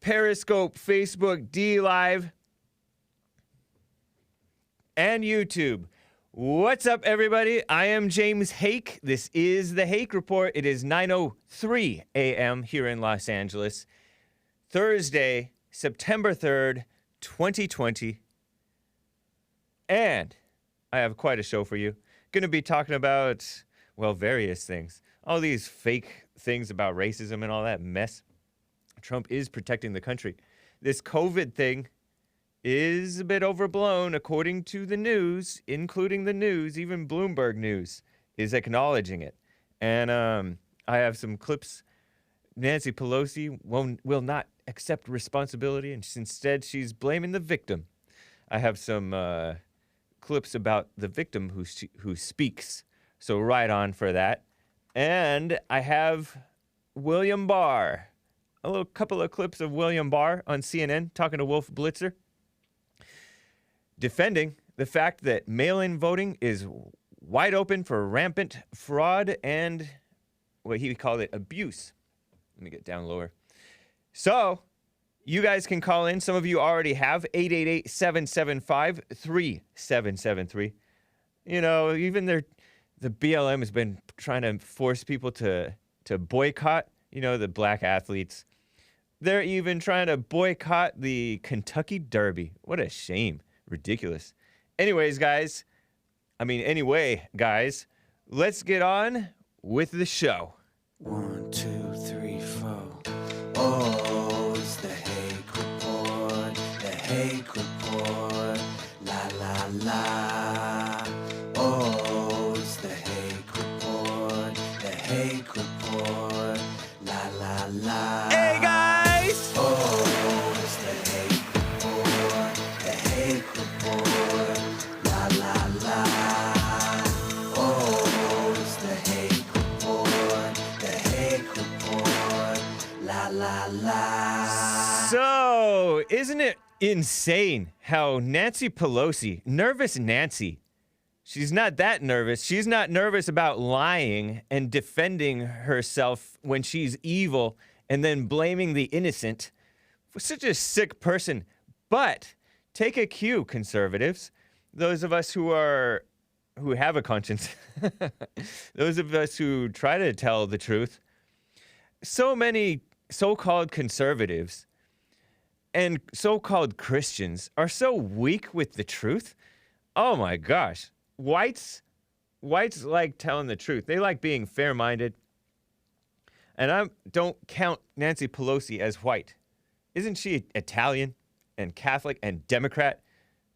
Periscope, Facebook, D Live, and YouTube. What's up, everybody? I am James Hake. This is the Hake Report. It is 9:03 a.m. here in Los Angeles. Thursday, September 3rd, 2020. And I have quite a show for you. Going to be talking about, well, various things. All these fake things about racism and all that mess. Trump is protecting the country. This COVID thing is a bit overblown, according to the news, including the news. Even Bloomberg News is acknowledging it. And I have some clips. Nancy Pelosi will not accept responsibility, and instead she's blaming the victim. I have some clips about the victim who speaks. So right on for that. And I have William Barr. A little couple of clips of William Barr on CNN talking to Wolf Blitzer, defending the fact that mail-in voting is wide open for rampant fraud and what he called it, abuse. Let me get down lower. So you guys can call in. Some of you already have 888-775-3773. You know, even the BLM has been trying to force people to boycott, you know, the black athletes. They're even trying to boycott the Kentucky Derby. What a shame. Ridiculous. Anyway, guys, let's get on with the show. 1, 2, 3, 4. Oh, it's the Hake Report. The Hake Report. La, la, la. Oh, it's the Hake Report. The Hake Report. La, la, la. Hey, guys! Oh, it's the Hake Report. The Hake Report. La, la, la. Oh, it's the Hake Report. The Hake Report. La, la, la. So, isn't it insane how Nancy Pelosi, nervous Nancy, she's not that nervous. She's not nervous about lying and defending herself when she's evil and then blaming the innocent. For such a sick person. But take a cue, conservatives, those of us who have a conscience, those of us who try to tell the truth. So many so-called conservatives and so-called Christians are so weak with the truth. Oh my gosh. Whites like telling the truth. They like being fair-minded. And I don't count Nancy Pelosi as white. Isn't she Italian and Catholic and Democrat?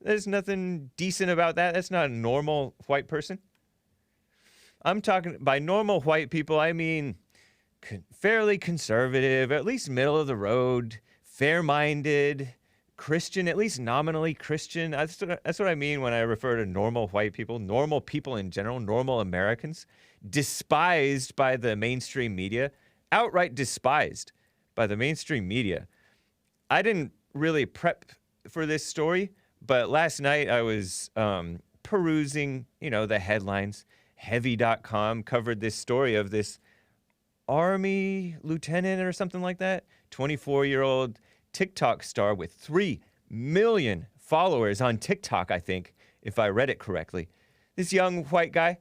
There's nothing decent about that. That's not a normal white person. I'm talking, by normal white people, I mean fairly conservative, at least middle of the road, fair-minded, Christian, at least nominally Christian. That's what I mean when I refer to normal white people, normal people in general, normal Americans, despised by the mainstream media, outright despised by the mainstream media. I didn't really prep for this story, but last night I was perusing, you know, the headlines. Heavy.com covered this story of this Army lieutenant or something like that, 24-year-old TikTok star with 3 million followers on TikTok, I think, if I read it correctly. This young white guy,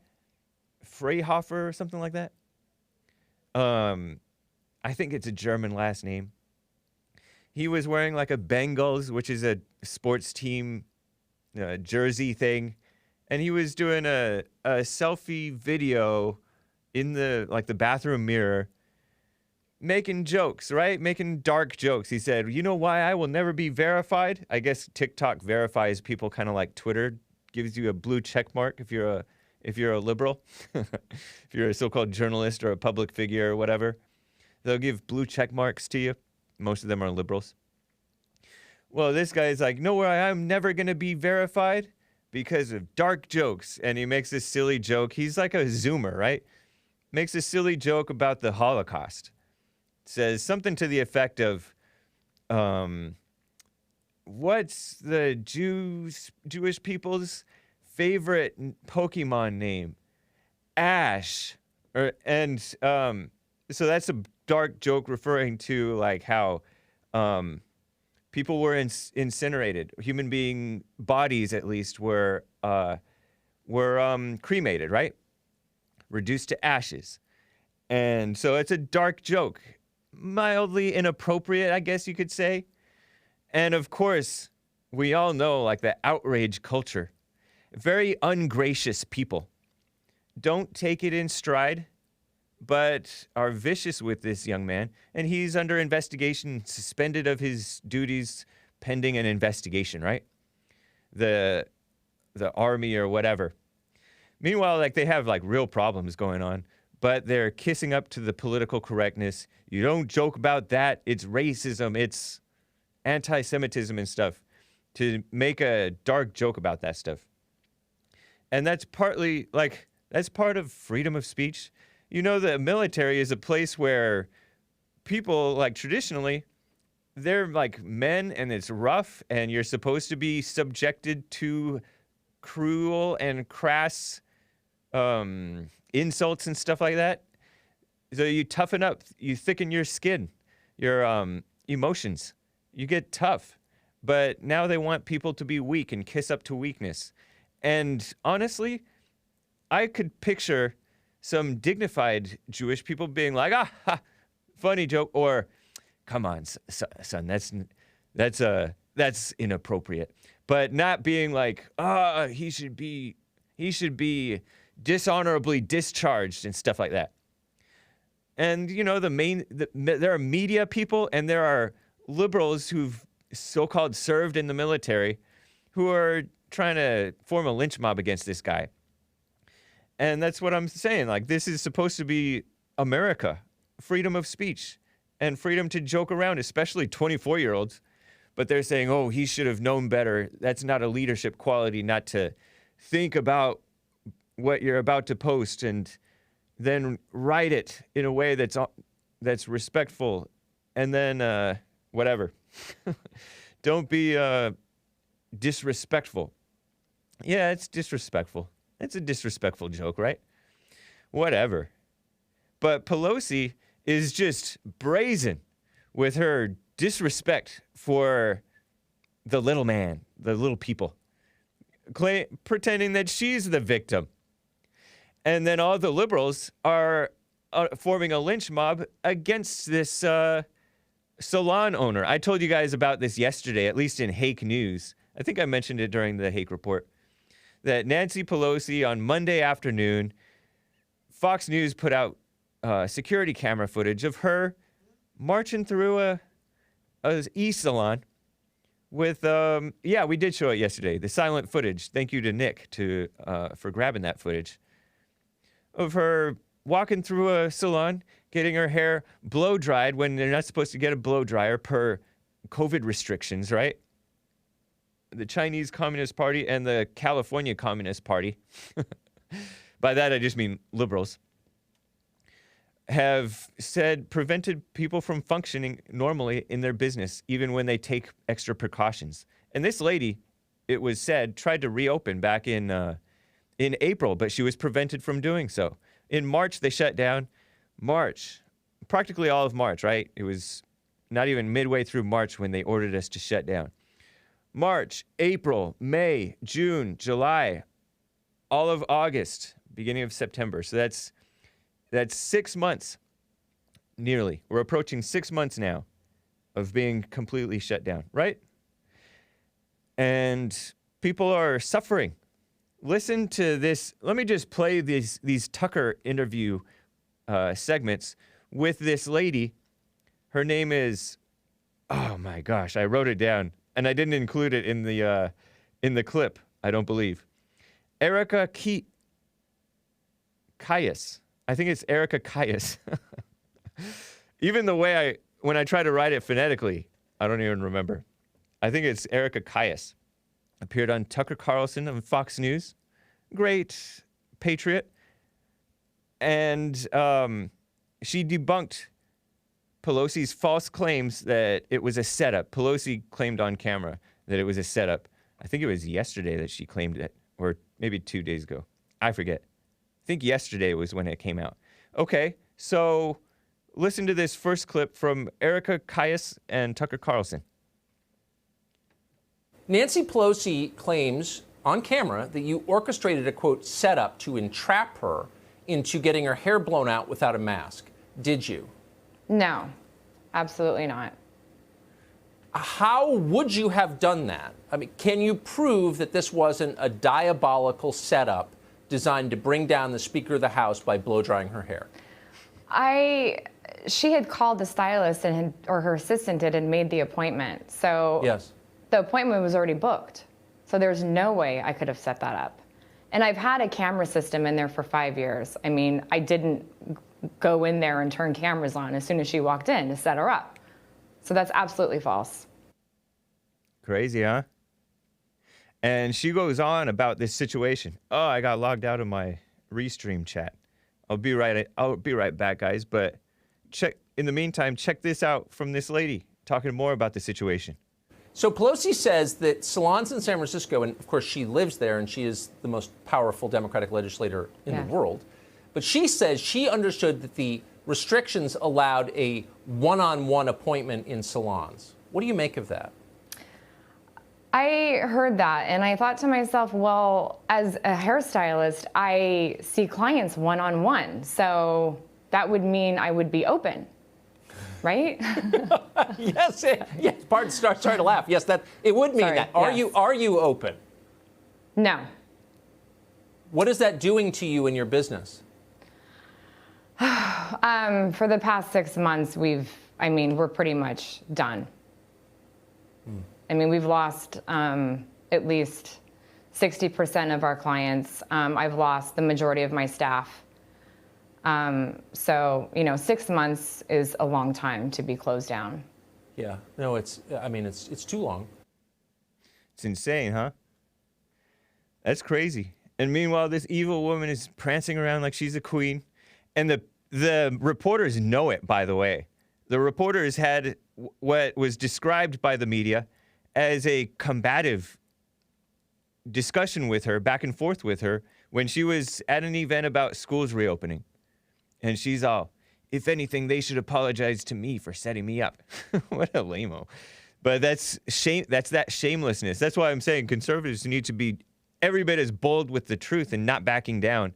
Freyhofer or something like that. I think it's a German last name. He was wearing like a Bengals, which is a sports team jersey thing. And he was doing a selfie video in the bathroom mirror, making jokes, right? Making dark jokes. He said, "You know why I will never be verified?" I guess TikTok verifies people kind of like Twitter, gives you a blue check mark if you're a liberal, if you're a so-called journalist or a public figure or whatever. They'll give blue check marks to you. Most of them are liberals. Well, this guy's like, "No, I'm never going to be verified because of dark jokes." And he makes this silly joke. He's like a Zoomer, right? Makes a silly joke about the Holocaust. Says something to the effect of, what's the Jewish people's favorite Pokemon name? Ash. So that's a dark joke referring to like how People were incinerated. Human being bodies, at least, were cremated, right? Reduced to ashes. And so it's a dark joke, mildly inappropriate, I guess you could say. And of course, we all know, like, the outrage culture. Very ungracious people. Don't take it in stride, but are vicious with this young man. And he's under investigation, suspended of his duties pending an investigation, right? The army or whatever. Meanwhile, like, they have, like, real problems going on, but they're kissing up to the political correctness. You don't joke about that. It's racism. It's anti-Semitism and stuff, to make a dark joke about that stuff. And that's partly, like, that's part of freedom of speech. You know, the military is a place where people, like, traditionally, they're like men, and it's rough, and you're supposed to be subjected to cruel and crass insults and stuff like that. So you toughen up, you thicken your skin, your emotions. You get tough. But now they want people to be weak and kiss up to weakness. And honestly, I could picture some dignified Jewish people being like, ha, funny joke, or come on, son, that's inappropriate. But not being like, he should be dishonorably discharged and stuff like that. And you know, there are media people, and there are liberals who've so-called served in the military, who are trying to form a lynch mob against this guy. And that's what I'm saying. Like, this is supposed to be America. Freedom of speech and freedom to joke around, especially 24-year-olds. But they're saying, oh, he should have known better. That's not a leadership quality, not to think about what you're about to post and then write it in a way that's respectful. And then whatever. Don't be disrespectful. Yeah, it's disrespectful. It's a disrespectful joke, right? Whatever. But Pelosi is just brazen with her disrespect for the little man, the little people, pretending that she's the victim. And then all the liberals are forming a lynch mob against this salon owner. I told you guys about this yesterday, at least in Hake News. I think I mentioned it during the Hake Report, that Nancy Pelosi on Monday afternoon, Fox News put out security camera footage of her marching through a eSalon with, we did show it yesterday, the silent footage. Thank you to Nick for grabbing that footage of her walking through a salon, getting her hair blow dried when they're not supposed to get a blow dryer per COVID restrictions, right? The Chinese Communist Party and the California Communist Party, by that I just mean liberals, have said prevented people from functioning normally in their business, even when they take extra precautions. And this lady, it was said, tried to reopen back in April, but she was prevented from doing so. In March, they shut down. Practically all of March, right? It was not even midway through March when they ordered us to shut down. March, April, May, June, July, all of August, beginning of September. So that's 6 months, nearly. We're approaching 6 months now of being completely shut down, right? And people are suffering. Listen to this. Let me just play these Tucker interview segments with this lady. Her name is, oh my gosh, I wrote it down. And I didn't include it in the clip, I don't believe. Erica Caius. I think it's Erica Caius. Even the way when I try to write it phonetically, I don't even remember. I think it's Erica Caius. Appeared on Tucker Carlson on Fox News. Great patriot. And she debunked Pelosi's false claims that it was a setup. Pelosi claimed on camera that it was a setup. I think it was yesterday that she claimed it, or maybe 2 days ago. I forget. I think yesterday was when it came out. Okay, so Listen to this first clip from Erica Caius and Tucker Carlson. Nancy Pelosi claims on camera that you orchestrated a, quote, setup to entrap her into getting her hair blown out without a mask. Did you? No, absolutely not. How would you have done that? I mean, can you prove that this wasn't a diabolical setup designed to bring down the Speaker of the House by blow drying her hair? She had called the stylist or her assistant did and made the appointment. So Yes. The appointment was already booked. So there's no way I could have set that up. And I've had a camera system in there for 5 years. I mean, I didn't go in there and turn cameras on as soon as she walked in to set her up. So that's absolutely false. Crazy, huh? And she goes on about this situation. Oh, I got logged out of my Restream chat. I'll be right back, guys. But in the meantime, check this out from this lady talking more about the situation. So Pelosi says that salons in San Francisco, and of course she lives there and she is the most powerful Democratic legislator in the world, but she says she understood that the restrictions allowed a one-on-one appointment in salons. What do you make of that? I heard that and I thought to myself, well, as a hairstylist, I see clients one-on-one. So that would mean I would be open, right? Yes, pardon, sorry to laugh. Yes, that it would mean that. Are you open? No. What is that doing to you in your business? For the past 6 months, we're pretty much done. I mean, we've lost at least 60% of our clients. I've lost the majority of my staff. So, 6 months is a long time to be closed down. Yeah, no, it's too long. It's insane, huh? That's crazy. And meanwhile, this evil woman is prancing around like she's a queen. And the reporters know it, by the way. The reporters had what was described by the media as a combative discussion with her, back and forth with her, when she was at an event about schools reopening. And she's all, if anything, they should apologize to me for setting me up. What a lame-o. But that's that shamelessness. That's why I'm saying conservatives need to be every bit as bold with the truth and not backing down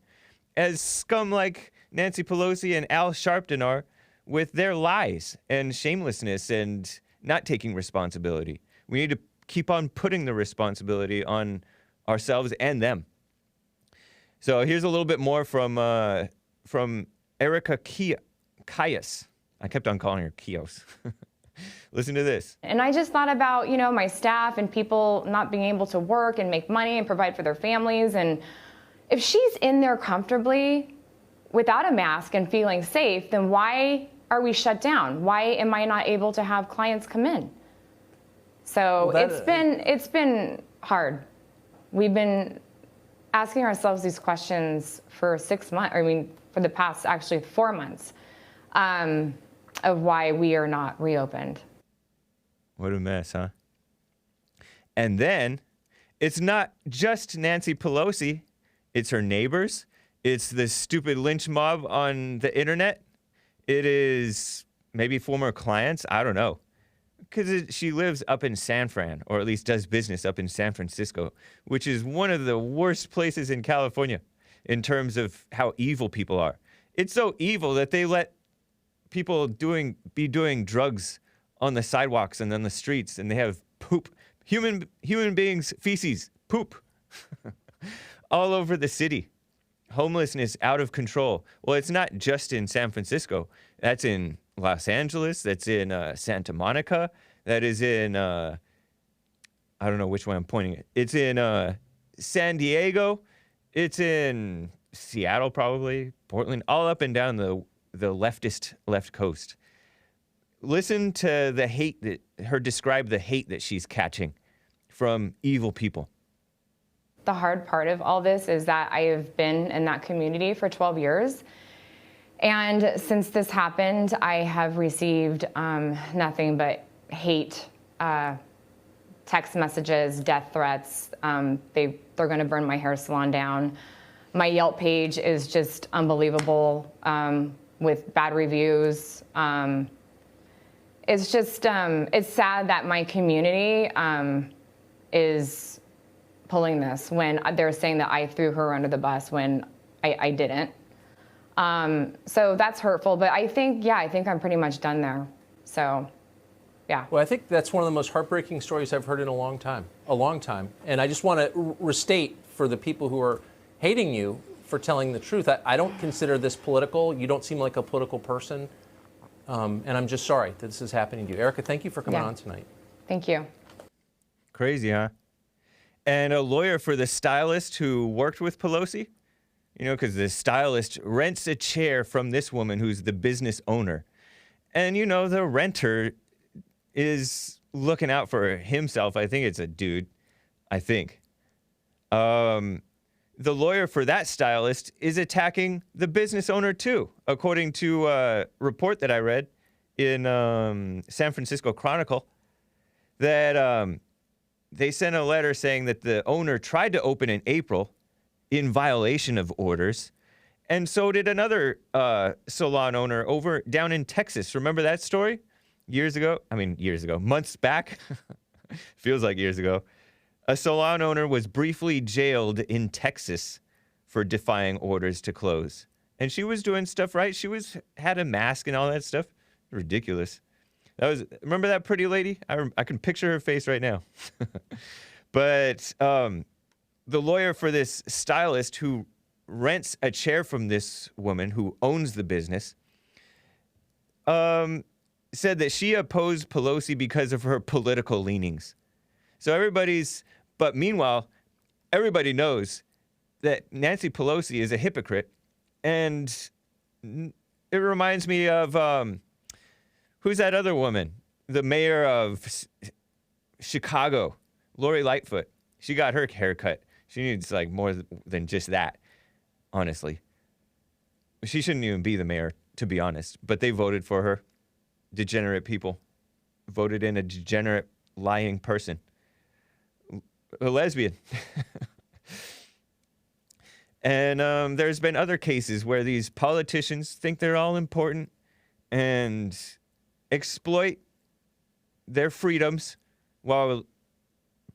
as scum like Nancy Pelosi and Al Sharpton are with their lies and shamelessness and not taking responsibility. We need to keep on putting the responsibility on ourselves and them. So here's a little bit more from Erica Caius. I kept on calling her Kios. Listen to this. And I just thought about, my staff and people not being able to work and make money and provide for their families. And if she's in there comfortably without a mask and feeling safe, then why are we shut down? Why am I not able to have clients come in? So it's been hard. We've been asking ourselves these questions for 6 months. For the past actually 4 months, of why we are not reopened. What a mess, huh? And then it's not just Nancy Pelosi, it's her neighbors. It's the stupid lynch mob on the internet. It is maybe former clients. I don't know. Because she lives up in San Fran, or at least does business up in San Francisco, which is one of the worst places in California in terms of how evil people are. It's so evil that they let people be doing drugs on the sidewalks and on the streets, and they have poop, human beings' feces, poop, all over the city. Homelessness out of control. Well, it's not just in San Francisco. That's in Los Angeles. That's in Santa Monica. That is in, I don't know which way I'm pointing it. It's in San Diego. It's in Seattle, probably, Portland, all up and down the leftist left coast. Listen to the hate describe the hate that she's catching from evil people. The hard part of all this is that I have been in that community for 12 years. And since this happened, I have received nothing but hate, text messages, death threats. They're going to burn my hair salon down. My Yelp page is just unbelievable. with bad reviews. It's just, it's sad that my community is pulling this when they're saying that I threw her under the bus when I didn't. So that's hurtful, but I think I'm pretty much done there. So, yeah. Well, I think that's one of the most heartbreaking stories I've heard in a long time. And I just want to restate for the people who are hating you for telling the truth. I don't consider this political. You don't seem like a political person. And I'm just sorry that this is happening to you. Erica, thank you for coming on tonight. Thank you. Crazy, huh? And a lawyer for the stylist who worked with Pelosi, you know, because the stylist rents a chair from this woman who's the business owner. And, you know, the renter is looking out for himself. I think it's a dude. I think. The lawyer for that stylist is attacking the business owner too, according to a report that I read in San Francisco Chronicle, that they sent a letter saying that the owner tried to open in April in violation of orders, and so did another salon owner down in Texas. Remember that story? Months back. Feels like years ago. A salon owner was briefly jailed in Texas for defying orders to close. And she was doing stuff right. She had a mask and all that stuff. Ridiculous. Remember that pretty lady? I can picture her face right now. But the lawyer for this stylist who rents a chair from this woman who owns the business said that she opposed Pelosi because of her political leanings. So but meanwhile, everybody knows that Nancy Pelosi is a hypocrite. And it reminds me of, who's that other woman? The mayor of Chicago, Lori Lightfoot. She got her haircut. She needs like more than just that, honestly. She shouldn't even be the mayor, to be honest. But they voted for her. Degenerate people voted in a degenerate, lying person. A lesbian. And there's been other cases where these politicians think they're all important and exploit their freedoms while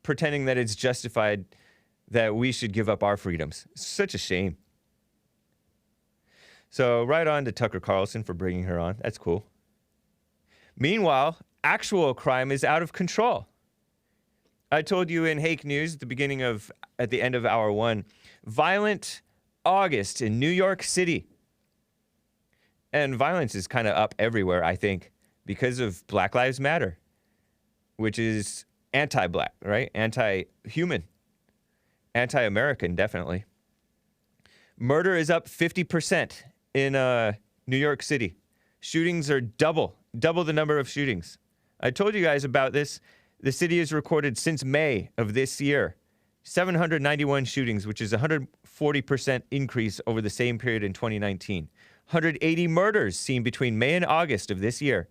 pretending that it's justified that we should give up our freedoms. Such a shame. So right on to Tucker Carlson for bringing her on. That's cool. Meanwhile, actual crime is out of control. I told you in Hake News at the end of hour one, violent August in New York City. And violence is kind of up everywhere, I think, because of Black Lives Matter, which is anti-black, right? Anti-human, anti-American, definitely. Murder is up 50% in New York City. Shootings are double the number of shootings. I told you guys about this. The city has recorded since May of this year 791 shootings, which is a 140% increase over the same period in 2019. 180 murders seen between May and August of this year.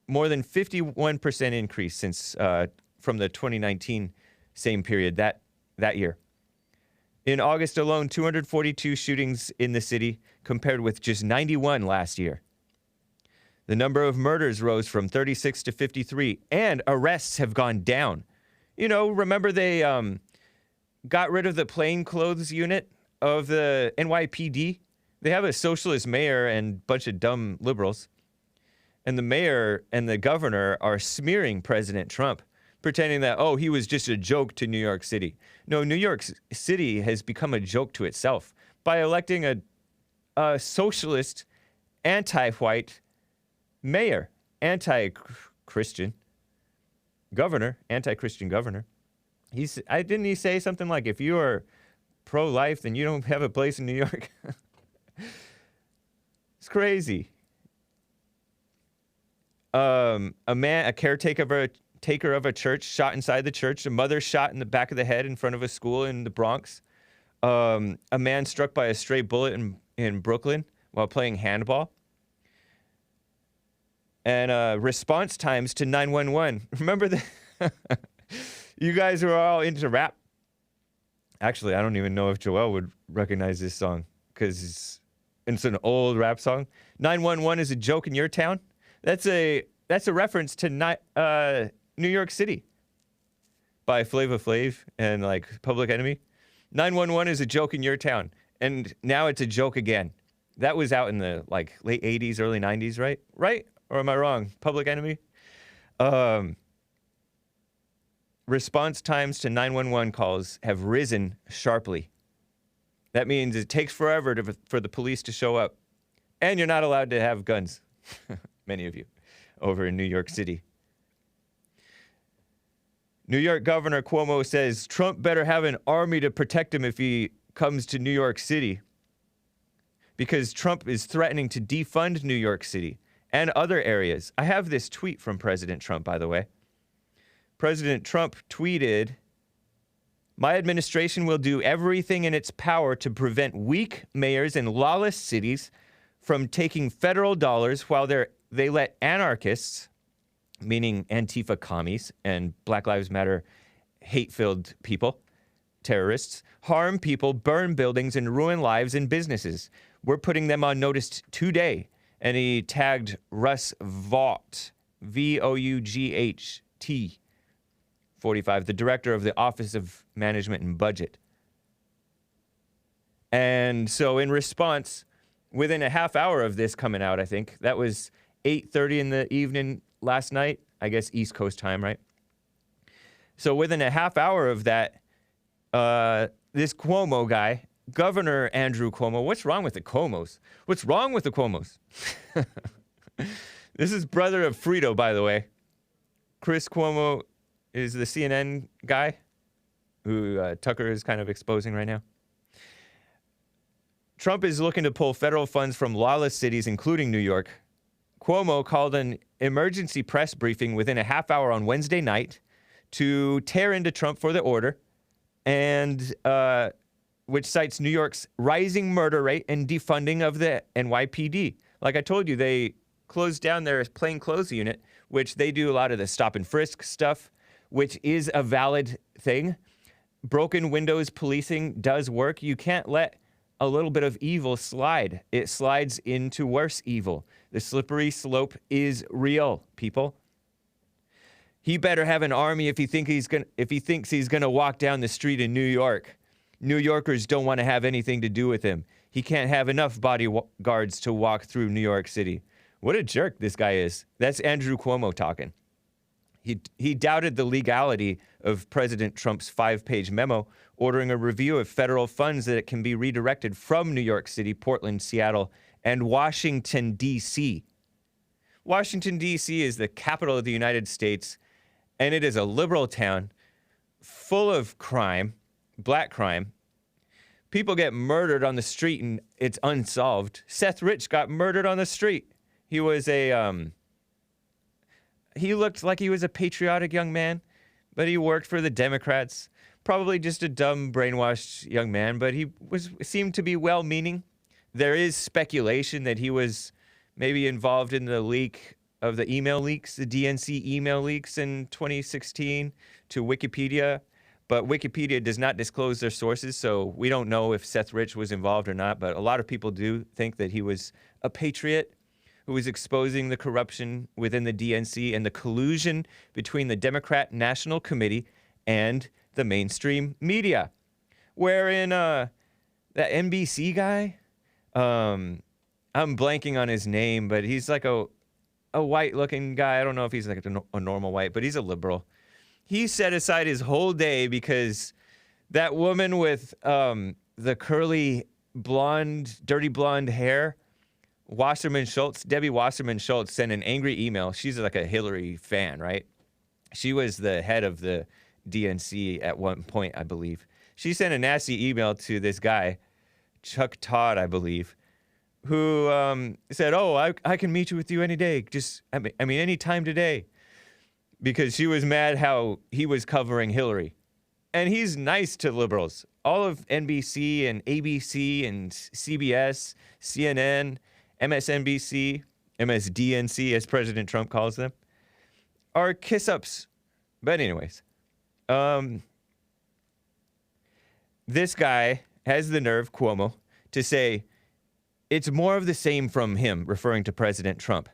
More than 51% increase since from the 2019 same period that year. In August alone, 242 shootings in the city compared with just 91 last year. The number of murders rose from 36 to 53, and arrests have gone down. You know, remember they got rid of the plainclothes unit of the NYPD? They have a socialist mayor and a bunch of dumb liberals. And the mayor and the governor are smearing President Trump, pretending that, he was just a joke to New York City. No, New York City has become a joke to itself by electing a socialist, anti-white mayor, anti-Christian governor, anti-Christian governor. Didn't he say something like, if you are pro-life, then you don't have a place in New York? It's crazy. A caretaker of a church shot inside the church. A mother shot in the back of the head in front of a school in the Bronx. A man struck by a stray bullet in Brooklyn while playing handball. And response times to 911. Remember that? You guys were all into rap. Actually, I don't even know if Joel would recognize this song because It's an old rap song. 911 is a joke in your town. That's a reference to New York City by Flava Flav and like Public Enemy. 911 is a joke in your town, and now it's a joke again. That was out in the like late 80s, early 90s, right? Right? Or am I wrong? Public Enemy. Response times to 911 calls have risen sharply. That means it takes forever for the police to show up. And you're not allowed to have guns, many of you, over in New York City. New York Governor Cuomo says Trump better have an army to protect him if he comes to New York City, because Trump is threatening to defund New York City and other areas. I have this tweet from President Trump, by the way. President Trump tweeted, "My administration will do everything in its power to prevent weak mayors and lawless cities from taking federal dollars while they let anarchists," meaning Antifa commies and Black Lives Matter hate-filled people, terrorists, "harm people, burn buildings, and ruin lives and businesses. We're putting them on notice today." And he tagged Russ Vought, Vought, 45, the director of the Office of Management and Budget. And so in response, within a half hour of this coming out, I think, that was 8:30 in the evening last night, I guess East Coast time, right? So within a half hour of that, this Cuomo guy, Governor Andrew Cuomo, what's wrong with the Cuomos? What's wrong with the Cuomos? This is brother of Frito, by the way. Chris Cuomo is the CNN guy who Tucker is kind of exposing right now. Trump is looking to pull federal funds from lawless cities, including New York. Cuomo called an emergency press briefing within a half hour on Wednesday night to tear into Trump for the order, and which cites New York's rising murder rate and defunding of the NYPD. Like I told you, they closed down their plainclothes unit, which they do a lot of the stop and frisk stuff, which is a valid thing. Broken windows policing does work. You can't let a little bit of evil slide. It slides into worse evil. The slippery slope is real, people. He better have an army if he thinks he's gonna walk down the street in New York. New Yorkers don't want to have anything to do with him. He can't have enough bodyguards to walk through New York City. What a jerk this guy is. That's Andrew Cuomo talking. He doubted the legality of President Trump's 5-page memo ordering a review of federal funds that can be redirected from New York City, Portland, Seattle, and Washington, D.C. Washington, D.C. is the capital of the United States, and it is a liberal town full of crime, black crime. People get murdered on the street, and it's unsolved. Seth Rich got murdered on the street. He was he looked like he was a patriotic young man, but he worked for the Democrats. Probably just a dumb, brainwashed young man, but he seemed to be well-meaning. There is speculation that he was maybe involved in the leak of the email leaks, the DNC email leaks in 2016 to Wikipedia, but Wikipedia does not disclose their sources, so we don't know if Seth Rich was involved or not, but a lot of people do think that he was a patriot who was exposing the corruption within the DNC and the collusion between the Democrat National Committee and the mainstream media. Wherein that NBC guy, I'm blanking on his name, but he's like a white-looking guy. I don't know if he's like a normal white, but he's a liberal. He set aside his whole day because that woman with the curly blonde, dirty blonde hair, Debbie Wasserman Schultz, sent an angry email. She's like a Hillary fan, right? She was the head of the DNC at one point, I believe. She sent a nasty email to this guy, Chuck Todd, I believe, who said, "Oh, I can meet you with you any day. Any time today," because she was mad how he was covering Hillary. And he's nice to liberals. All of NBC and ABC and CBS, CNN, MSNBC, MSDNC, as President Trump calls them, are kiss-ups. But anyways, this guy has the nerve, Cuomo, to say it's more of the same from him, referring to President Trump,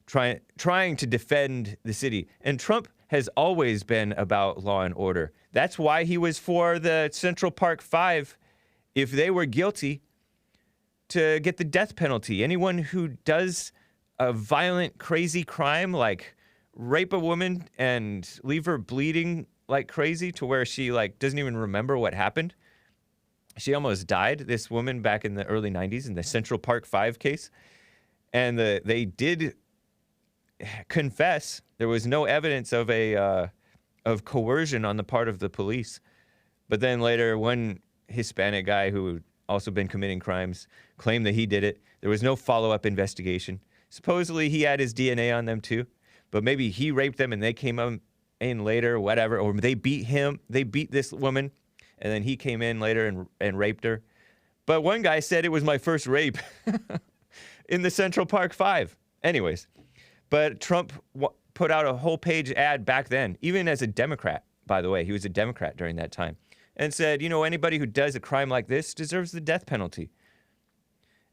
trying to defend the city. And Trump has always been about law and order. That's why he was for the Central Park Five, if they were guilty, to get the death penalty. Anyone who does a violent, crazy crime like rape a woman and leave her bleeding like crazy to where she like doesn't even remember what happened. She almost died, this woman, back in the early 90s in the Central Park 5 case. And they did confess. There was no evidence of of coercion on the part of the police. But then later, one Hispanic guy who had also been committing crimes claimed that he did it. There was no follow-up investigation. Supposedly, he had his DNA on them too. But maybe he raped them and they came in later, whatever. Or they beat him. They beat this woman. And then he came in later and raped her. But one guy said it was my first rape in the Central Park 5. Anyways, but Trump put out a whole page ad back then, even as a Democrat, by the way. He was a Democrat during that time. And said, anybody who does a crime like this deserves the death penalty.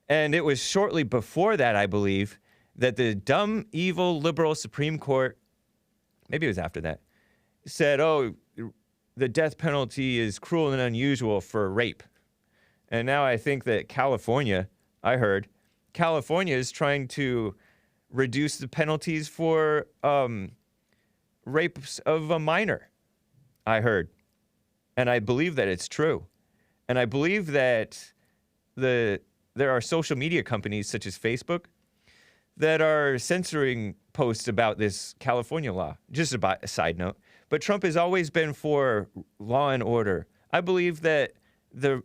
And it was shortly before that, I believe, that the dumb, evil, liberal Supreme Court, maybe it was after that, said, the death penalty is cruel and unusual for rape. And now I think that California is trying to reduce the penalties for rapes of a minor, I heard. And I believe that it's true. And I believe that there are social media companies such as Facebook that are censoring posts about this California law. Just about a side note. But Trump has always been for law and order. I believe that the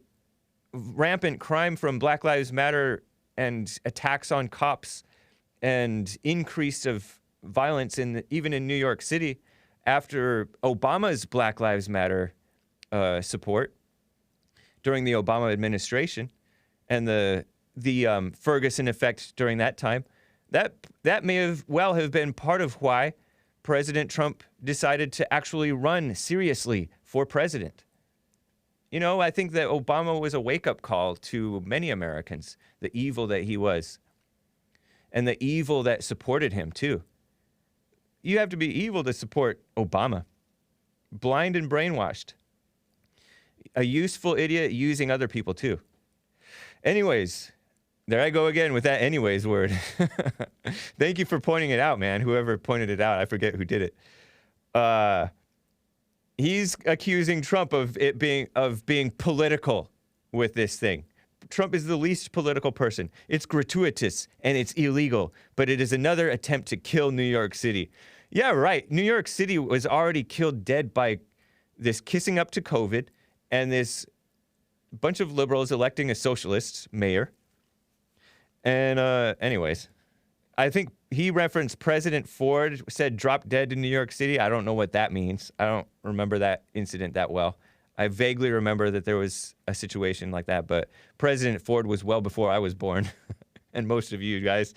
rampant crime from Black Lives Matter and attacks on cops and increase of violence even in New York City after Obama's Black Lives Matter support during the Obama administration and the Ferguson effect during that time, that may have been part of why President Trump decided to actually run seriously for president. I think that Obama was a wake-up call to many Americans, the evil that he was, and the evil that supported him, too. You have to be evil to support Obama. Blind and brainwashed. A useful idiot using other people, too. Anyways, there I go again with that anyways word. Thank you for pointing it out, man. Whoever pointed it out, I forget who did it. He's accusing Trump of being political with this thing. Trump is the least political person. It's gratuitous and it's illegal, but it is another attempt to kill New York City. Yeah, right. New York City was already killed dead by this kissing up to COVID and this bunch of liberals electing a socialist mayor. And anyways, I think he referenced President Ford said drop dead in New York City. I don't know what that means. I don't remember that incident that well. I vaguely remember that there was a situation like that, but President Ford was well before I was born, and most of you guys.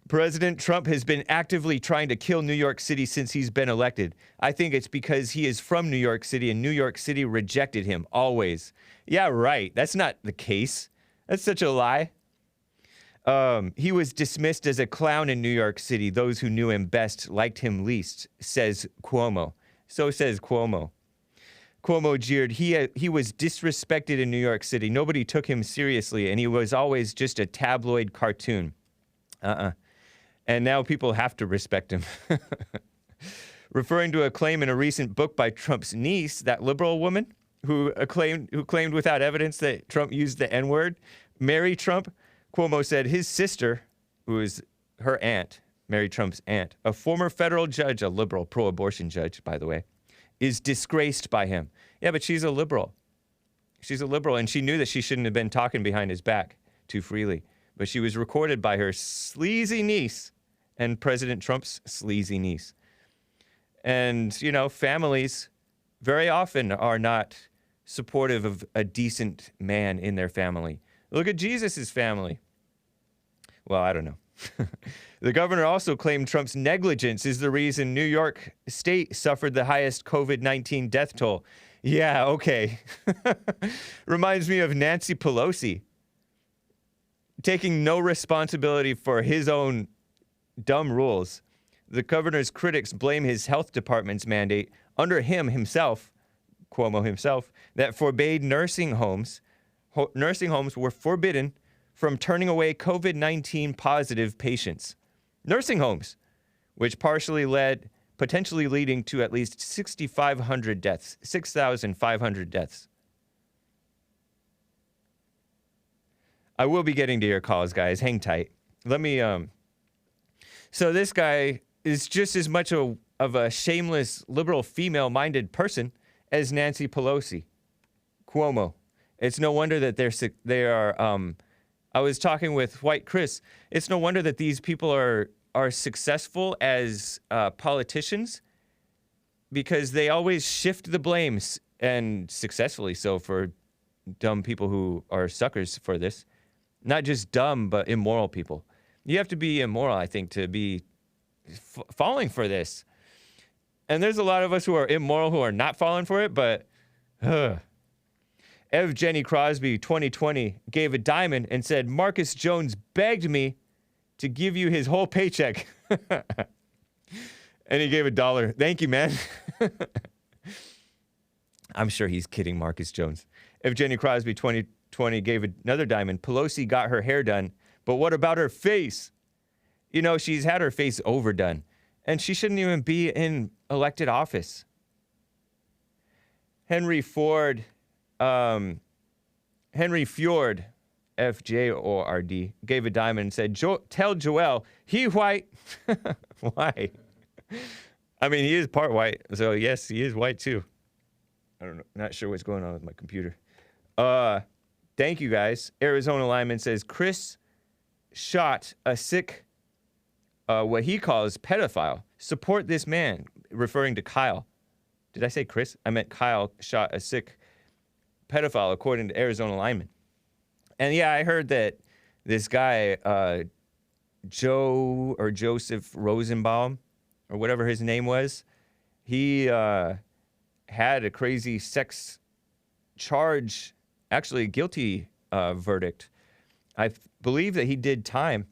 President Trump has been actively trying to kill New York City since he's been elected. I think it's because he is from New York City, and New York City rejected him, always. Yeah, right. That's not the case. That's such a lie. He was dismissed as a clown in New York City. Those who knew him best liked him least, says Cuomo. So says Cuomo. Cuomo jeered, he was disrespected in New York City. Nobody took him seriously, and he was always just a tabloid cartoon. And now people have to respect him. Referring to a claim in a recent book by Trump's niece, that liberal woman who claimed without evidence that Trump used the N-word, Mary Trump, Cuomo said his sister, who is her aunt, Mary Trump's aunt, a former federal judge, a liberal pro-abortion judge, by the way, is disgraced by him. Yeah, but she's a liberal. She's a liberal, and she knew that she shouldn't have been talking behind his back too freely. But she was recorded by her sleazy niece and President Trump's sleazy niece. And, families very often are not supportive of a decent man in their family. Look at Jesus' family. Well, I don't know. The governor also claimed Trump's negligence is the reason New York State suffered the highest COVID-19 death toll. Yeah, okay. Reminds me of Nancy Pelosi. taking no responsibility for his own dumb rules. The governor's critics blame his health department's mandate under him himself, Cuomo himself, that forbade nursing homes. Nursing homes were forbidden from turning away COVID-19 positive patients. Nursing homes, which potentially leading to at least 6,500 deaths, 6,500 deaths. I will be getting to your calls, guys. Hang tight. Let me, so this guy is just as much of a shameless, liberal, female-minded person as Nancy Pelosi. Cuomo. It's no wonder that they are, I was talking with White Chris. It's no wonder that these people are successful as politicians, because they always shift the blames, and successfully so, for dumb people who are suckers for this. Not just dumb, but immoral people. You have to be immoral, I think, to be falling for this. And there's a lot of us who are immoral who are not falling for it, but Ev Jenny Crosby 2020 gave a diamond and said, Marcus Jones begged me to give you his whole paycheck. And he gave $1. Thank you, man. I'm sure he's kidding, Marcus Jones. Ev Jenny Crosby 2020 gave another diamond. Pelosi got her hair done, but what about her face? You know, she's had her face overdone, and she shouldn't even be in elected office. Henry Fjord, FJORD, gave a diamond and said, tell Joel, he white. Why? I mean, he is part white, so yes, he is white too. I don't know, not sure what's going on with my computer. Thank you, guys. Arizona Lyman says, Chris shot a sick, what he calls pedophile. Support this man, referring to Kyle. Did I say Chris? I meant Kyle shot a sick pedophile, according to Arizona Lyman. And yeah, I heard that this guy, Joe or Joseph Rosenbaum, or whatever his name was, he had a crazy sex charge, actually a guilty verdict. I believe that he did time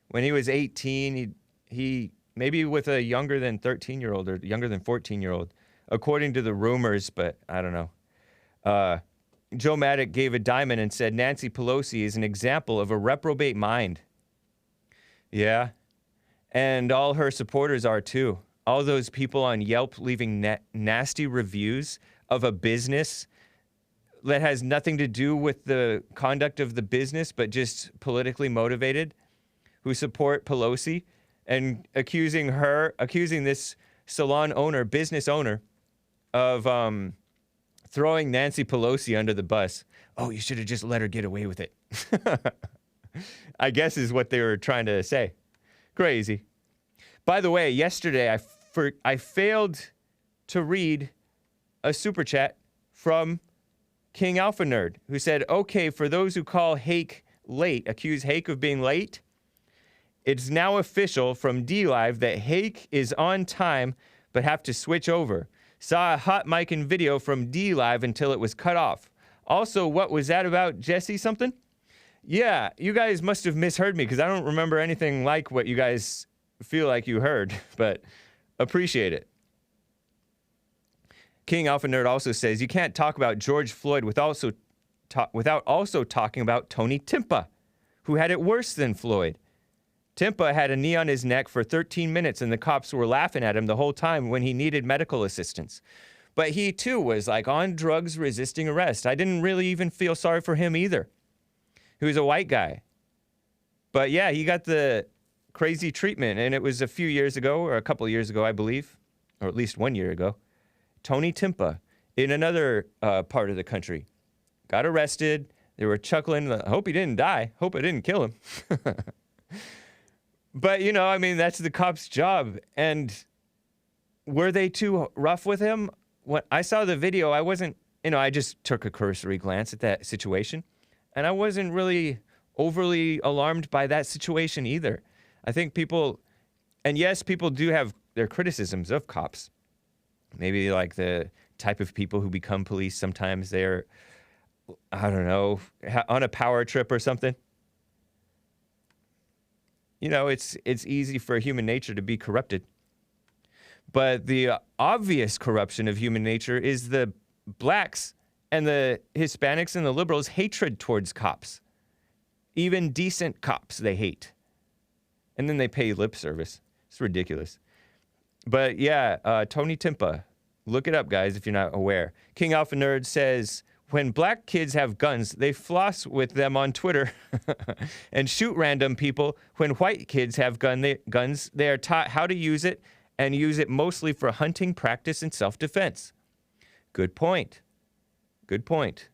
when he was 18. He maybe with a younger than 13-year-old or younger than 14-year-old, according to the rumors, but I don't know. Joe Maddock gave a diamond and said, Nancy Pelosi is an example of a reprobate mind. Yeah. And all her supporters are too. All those people on Yelp leaving nasty reviews of a business that has nothing to do with the conduct of the business, but just politically motivated, who support Pelosi, and accusing this salon owner, business owner, of throwing Nancy Pelosi under the bus. Oh, you should have just let her get away with it. I guess is what they were trying to say. Crazy. By the way, yesterday I failed to read a super chat from King Alpha Nerd, who said, okay, for those who call Hake late, accuse Hake of being late, it's now official from DLive that Hake is on time but have to switch over. Saw a hot mic and video from DLive until it was cut off. Also, what was that about, Jesse something? Yeah, you guys must have misheard me because I don't remember anything like what you guys feel like you heard, but appreciate it. King Alpha Nerd also says, you can't talk about George Floyd without also talking about Tony Timpa, who had it worse than Floyd. Timpa had a knee on his neck for 13 minutes and the cops were laughing at him the whole time when he needed medical assistance. But he too was like on drugs resisting arrest. I didn't really even feel sorry for him either. He was a white guy. But yeah, he got the crazy treatment, and it was a few years ago, or a couple of years ago, I believe, or at least 1 year ago. Tony Timpa, in another part of the country, got arrested. They were chuckling. I hope he didn't die. Hope I didn't kill him. But, you know, I mean, that's the cop's job. And were they too rough with him? When I saw the video, I wasn't, I just took a cursory glance at that situation. And I wasn't really overly alarmed by that situation either. I think people, and yes, people do have their criticisms of cops. Maybe like the type of people who become police, sometimes they're, I don't know, on a power trip or something. you know, it's easy for human nature to be corrupted. But the obvious corruption of human nature is the blacks and the Hispanics and the liberals' hatred towards cops. Even decent cops they hate. And then they pay lip service. It's ridiculous. But yeah, Tony Timpa. Look it up, guys, if you're not aware. King Alpha Nerd says, when black kids have guns, they floss with them on Twitter and shoot random people. When white kids have guns, they are taught how to use it and use it mostly for hunting, practice, and self-defense. Good point. Good point.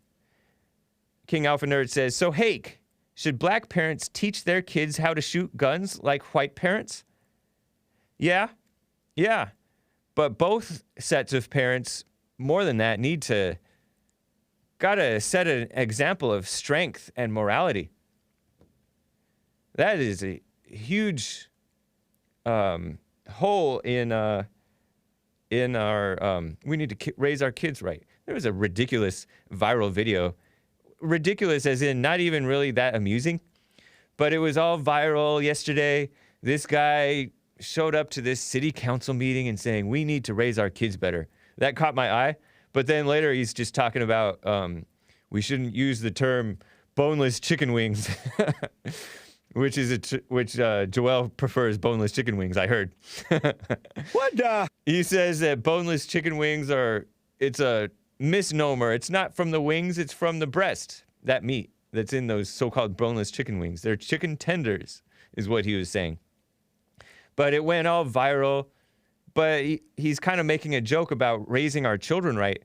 King Alpha Nerd says, so Hake, should black parents teach their kids how to shoot guns like white parents? Yeah. But both sets of parents, more than that, gotta set an example of strength and morality. That is a huge hole in our. We need to raise our kids right. There was a ridiculous viral video, ridiculous as in not even really that amusing, but it was all viral yesterday. This guy showed up to this city council meeting and saying, we need to raise our kids better. That caught my eye. But then later he's just talking about we shouldn't use the term boneless chicken wings, which Joel prefers boneless chicken wings, I heard. What the? He says that boneless chicken wings it's a misnomer. It's not from the wings, it's from the breast, that meat that's in those so-called boneless chicken wings. They're chicken tenders, is what he was saying. But it went all viral. But he's kind of making a joke about raising our children right.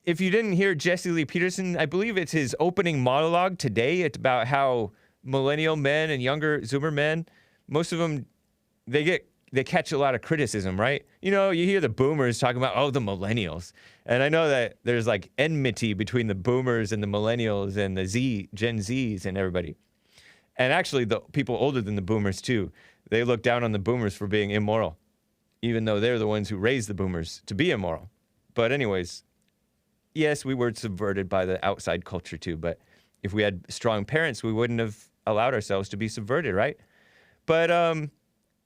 If you didn't hear Jesse Lee Peterson, I believe it's his opening monologue today. It's about how millennial men and younger Zoomer men, most of them, they catch a lot of criticism, right? You know, you hear the boomers talking about, the millennials. And I know that there's like enmity between the boomers and the millennials and the Gen Zs and everybody. And actually, the people older than the boomers, too, they look down on the boomers for being immoral, even though they're the ones who raised the boomers to be immoral. But anyways, yes, we were subverted by the outside culture, too. But if we had strong parents, we wouldn't have allowed ourselves to be subverted, right? But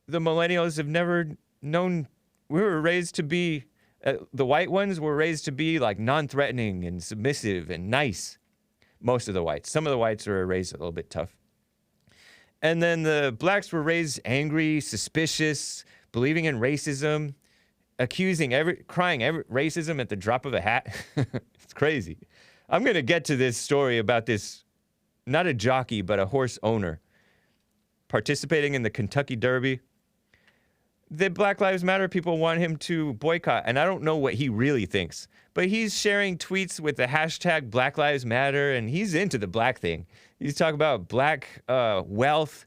the millennials have never known. We were raised to be, the white ones were raised to be like non-threatening and submissive and nice. Most of the whites. Some of the whites were raised a little bit tough. And then the blacks were raised angry, suspicious, believing in racism, crying racism at the drop of a hat. It's crazy. I'm going to get to this story about this, not a jockey, but a horse owner participating in the Kentucky Derby. The Black Lives Matter people want him to boycott, and I don't know what he really thinks, but he's sharing tweets with the hashtag Black Lives Matter, and he's into the black thing. He's talking about black wealth,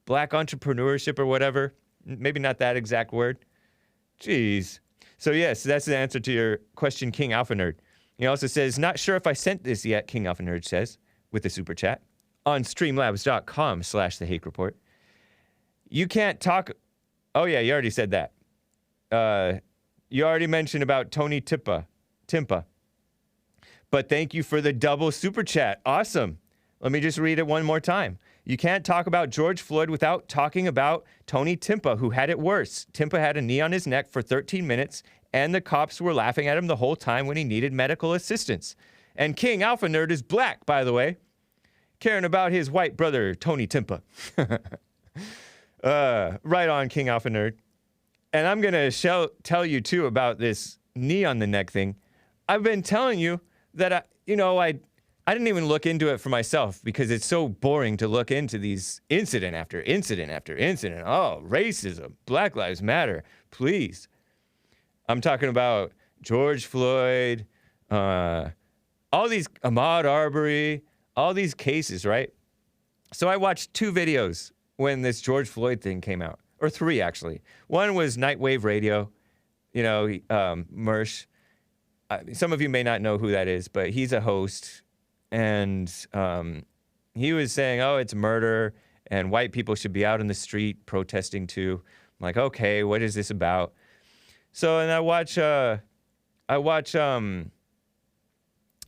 black entrepreneurship or whatever. Maybe not that exact word. Jeez. So yes, that's the answer to your question, King Alpha Nerd. He also says, not sure if I sent this yet, King Alpha Nerd says, with a super chat, on streamlabs.com/the Hake Report. You can't talk... Oh yeah, you already said that. You already mentioned about Tony Timpa. But thank you for the double super chat. Awesome. Let me just read it one more time. You can't talk about George Floyd without talking about Tony Timpa, who had it worse. Timpa had a knee on his neck for 13 minutes, and the cops were laughing at him the whole time when he needed medical assistance. And King Alpha Nerd is black, by the way, caring about his white brother, Tony Timpa. Right on, King Alpha Nerd. And I'm going to tell you, too, about this knee on the neck thing. I've been telling you that, I didn't even look into it for myself because it's so boring to look into these incident after incident after incident. Oh, racism, Black Lives Matter, please. I'm talking about George Floyd, all these, Ahmaud Arbery, all these cases, right? So I watched 2 videos when this George Floyd thing came out, or 3 actually. One was Nightwave Radio, Mersh. Some of you may not know who that is, but he's a host, and he was saying, "Oh, it's murder, and white people should be out in the street protesting too." I'm like, "Okay, what is this about?" So, and I watch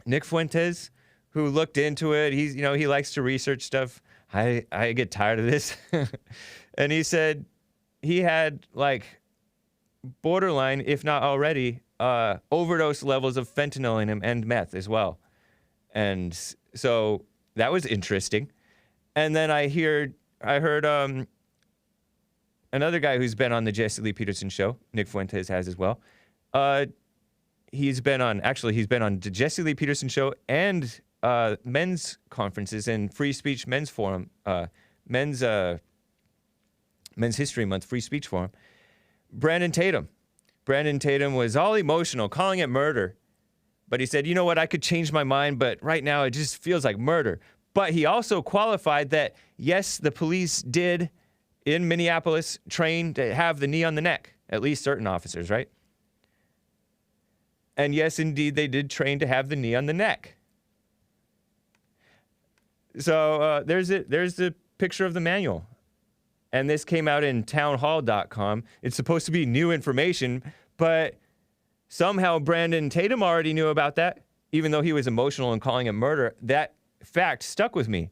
Nick Fuentes, who looked into it. He likes to research stuff. I get tired of this. And he said he had like borderline, if not already, overdose levels of fentanyl in him and meth as well. And so that was interesting. And then I heard another guy who's been on the Jesse Lee Peterson show, Nick Fuentes has as well. He's been on the Jesse Lee Peterson show and men's conferences and Free Speech Men's Forum, Men's History Month Free Speech Forum. Brandon Tatum was all emotional, calling it murder. But he said, you know what, I could change my mind, but right now it just feels like murder. But he also qualified that, yes, the police did, in Minneapolis, train to have the knee on the neck, at least certain officers, right? And yes, indeed, they did train to have the knee on the neck. So there's the picture of the manual. And this came out in townhall.com. It's supposed to be new information, but somehow Brandon Tatum already knew about that, even though he was emotional and calling it murder. That fact stuck with me.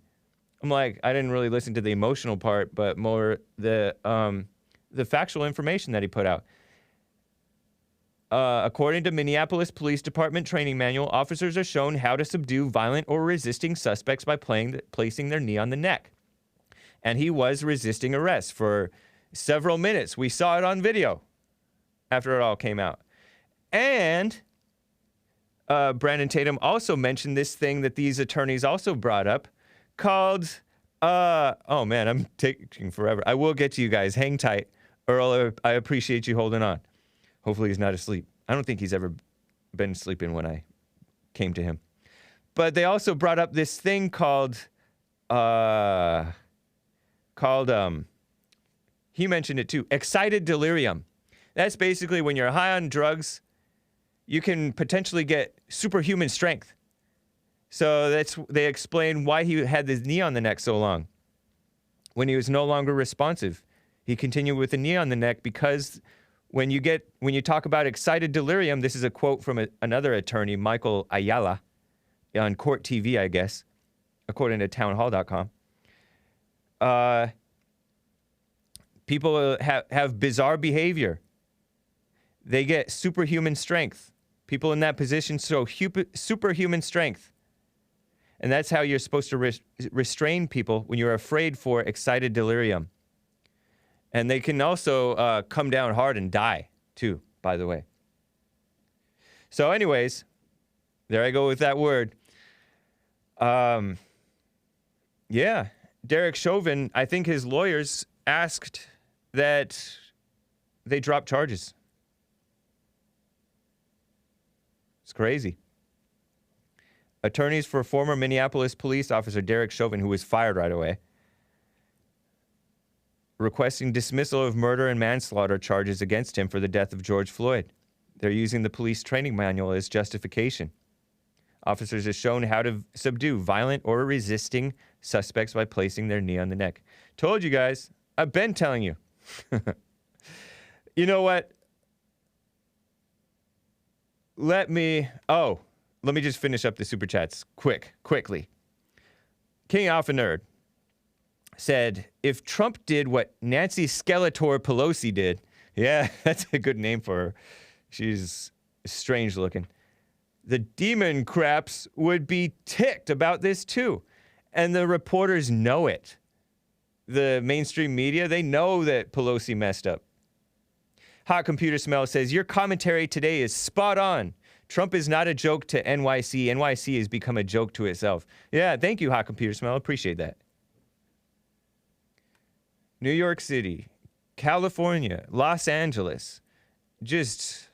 I'm like, I didn't really listen to the emotional part, but more the factual information that he put out. According to Minneapolis Police Department training manual, officers are shown how to subdue violent or resisting suspects by placing their knee on the neck. And he was resisting arrest for several minutes. We saw it on video after it all came out. And Brandon Tatum also mentioned this thing that these attorneys also brought up called, oh man, I'm taking forever. I will get to you guys. Hang tight. Earl, I appreciate you holding on. Hopefully he's not asleep. I don't think he's ever been sleeping when I came to him. But they also brought up this thing called, he mentioned it too, excited delirium. That's basically when you're high on drugs, you can potentially get superhuman strength. So they explain why he had his knee on the neck so long. When he was no longer responsive, he continued with the knee on the neck because when you talk about excited delirium, this is a quote from another attorney, Michael Ayala, on Court TV, I guess, according to townhall.com. People have bizarre behavior. They get superhuman strength. People in that position show superhuman strength. And that's how you're supposed to restrain people when you're afraid for excited delirium. And they can also come down hard and die, too, by the way. So anyways, there I go with that word. Yeah, Derek Chauvin, I think his lawyers asked that they drop charges. It's crazy. Attorneys for former Minneapolis police officer Derek Chauvin, who was fired right away, requesting dismissal of murder and manslaughter charges against him for the death of George Floyd. They're using the police training manual as justification. Officers are shown how to subdue violent or resisting suspects by placing their knee on the neck. Told you guys. I've been telling you. You know what? Let me just finish up the super chats quickly. King Alpha Nerd said, if Trump did what Nancy Skeletor Pelosi did, yeah, that's a good name for her. She's strange looking. The demon craps would be ticked about this too. And the reporters know it. The mainstream media, they know that Pelosi messed up. Hot Computer Smell says, your commentary today is spot on. Trump is not a joke to NYC. NYC has become a joke to itself. Yeah, thank you, Hot Computer Smell. Appreciate that. New York City, California, Los Angeles, just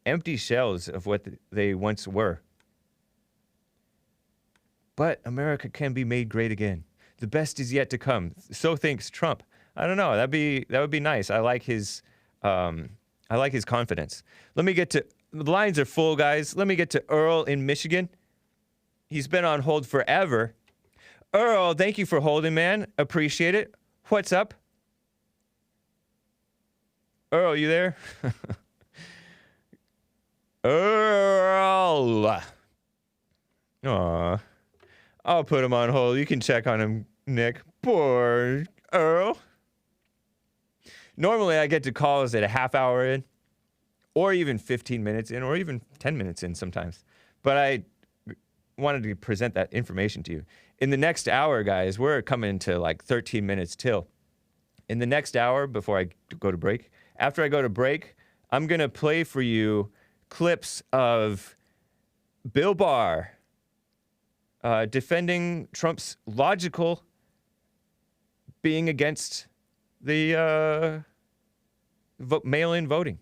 empty shells of what they once were. But America can be made great again. The best is yet to come. So thinks Trump. I don't know. That would be nice. I like his confidence. Let me get to the lines are full, guys. Let me get to Earl in Michigan. He's been on hold forever. Earl, thank you for holding, man. Appreciate it. What's up? Earl, you there? Earl. Aw. I'll put him on hold. You can check on him Nick. Poor Earl. Normally, I get to calls at a half hour in, or even 15 minutes in, or even 10 minutes in sometimes. But I wanted to present that information to you. In the next hour, guys, we're coming to like 13 minutes till. In the next hour, before I go to break, after I go to break, I'm going to play for you clips of Bill Barr defending Trump's logical being against the mail-in voting.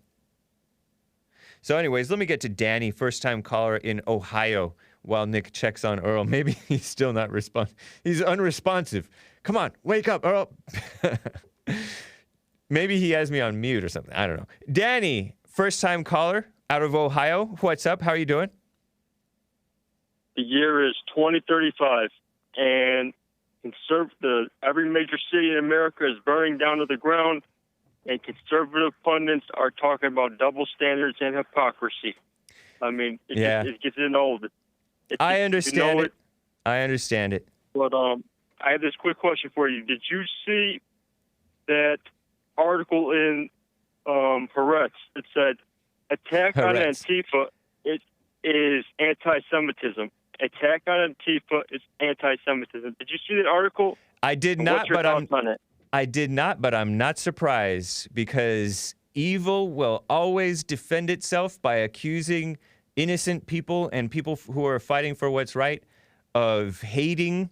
So anyways, let me get to Danny, first-time caller in Ohio, while Nick checks on Earl. Maybe he's still not responding. He's unresponsive. Come on, wake up, Earl. Maybe he has me on mute or something. I don't know. Danny, first-time caller out of Ohio. What's up? How are you doing? The year is 2035, and every major city in America is burning down to the ground, and conservative pundits are talking about double standards and hypocrisy. I mean, it gets old. I understand it. I understand it. But I have this quick question for you. Did you see that article in Haaretz that said attack on Antifa is anti-Semitism? Attack on Antifa is anti-Semitism. Did you see that article? I did not, but I'm not surprised, because evil will always defend itself by accusing innocent people and people who are fighting for what's right of hating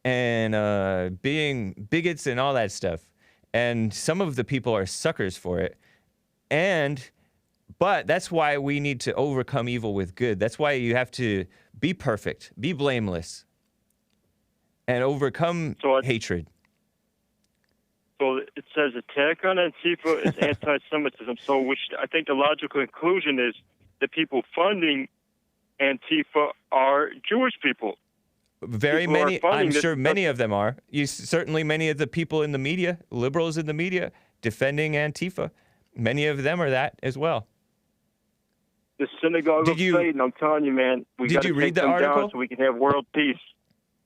and being bigots and all that stuff. And some of the people are suckers for it. But that's why we need to overcome evil with good. That's why you have to be perfect, be blameless, and overcome hatred. So it says attack on Antifa is anti-Semitism. So I think the logical conclusion is the people funding Antifa are Jewish people. Very many, I'm sure many of them are. Certainly many of the people in the media, liberals in the media, defending Antifa, many of them are that as well. The synagogue of Satan, I'm telling you, man. Did you read the article? Down so we can have world peace.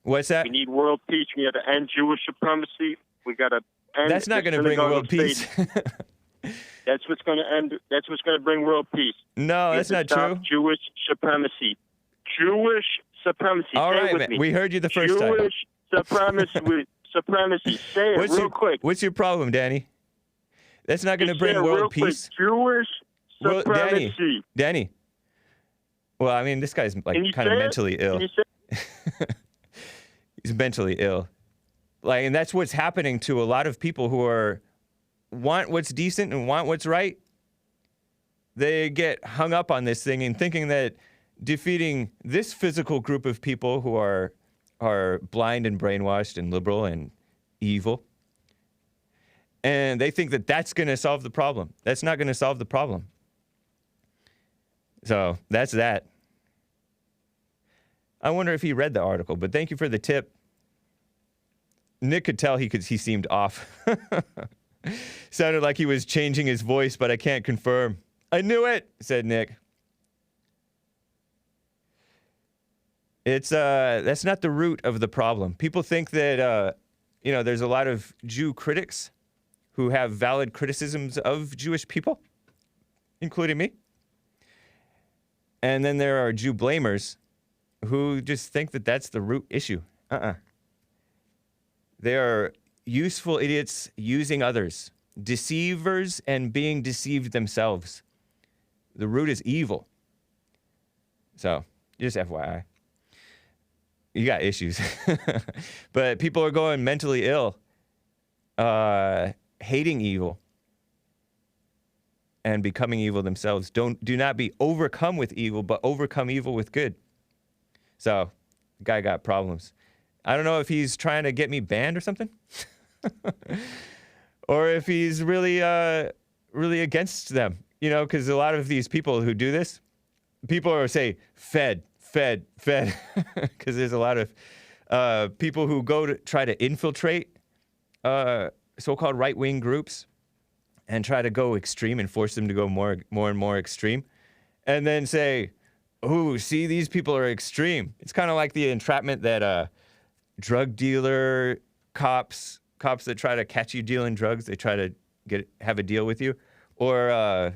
What's that? We need world peace. We got to end Jewish supremacy. We got to end. That's not going to bring world peace. That's what's going to end. That's what's going to bring world peace. No, that's not true. Jewish supremacy. Jewish supremacy. All right, man. We heard you the first time. Jewish supremacy. Say it real quick. What's your problem, Danny? That's not going to bring world peace. Jewish supremacy. Danny. Well, I mean, this guy's like kind of mentally ill. He's mentally ill. Like, and that's what's happening to a lot of people who want what's decent and want what's right. They get hung up on this thing and thinking that defeating this physical group of people who are blind and brainwashed and liberal and evil, and they think that that's going to solve the problem. That's not going to solve the problem. So that's that. I wonder if he read the article, but thank you for the tip. Nick could tell he seemed off. Sounded like he was changing his voice, but I can't confirm. I knew it, said Nick. That's not the root of the problem. People think that, there's a lot of Jew critics who have valid criticisms of Jewish people, including me. And then there are Jew blamers who just think that that's the root issue. They are useful idiots using others, deceivers and being deceived themselves. The root is evil. So, just FYI. You got issues. But people are going mentally ill, hating evil, and becoming evil themselves. Do not be overcome with evil, but overcome evil with good. So, the guy got problems. I don't know if he's trying to get me banned or something, or if he's really against them. Because a lot of these people who do this, people are say fed, because there's a lot of people who go to try to infiltrate so-called right-wing groups and try to go extreme and force them to go more and more extreme, and then say, "Oh, see, these people are extreme." It's kind of like the entrapment that drug dealer cops that try to catch you dealing drugs. They try to have a deal with you, or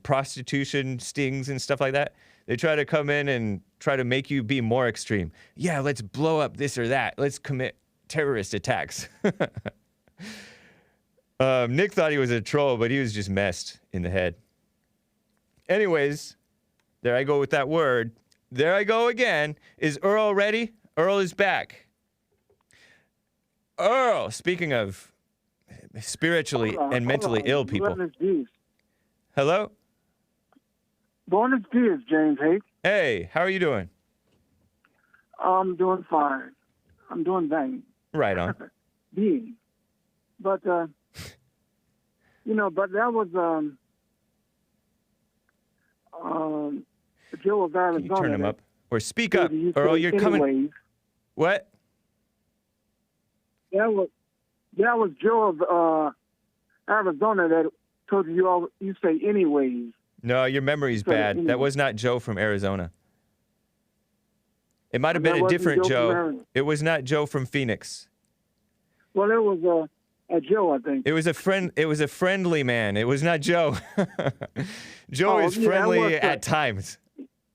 prostitution stings and stuff like that. They try to come in and try to make you be more extreme. Yeah, let's blow up this or that. Let's commit terrorist attacks. Nick thought he was a troll, but he was just messed in the head. Anyways, there I go with that word. There I go again. Is Earl ready? Earl is back. Earl, speaking of spiritually and mentally ill people. Buenos dias. Hello? Buenos dias, James Hake. Hey, how are you doing? I'm doing fine. I'm doing bang. Right on. Being. But, but that was, Joe of Arizona. Can you turn him up? Or speak up, You Earl, said you're coming. anyways. What? That was Joe of Arizona that told you say anyways. No, your memory's Sorry, bad. anyway. That was not Joe from Arizona. It might have That been a wasn't different Joe from Joe. Arizona. It was not Joe from Phoenix. Well, it was a Joe, I think. It was a friend. It was a friendly man. It was not Joe. Joe Oh, is yeah, it friendly was at times,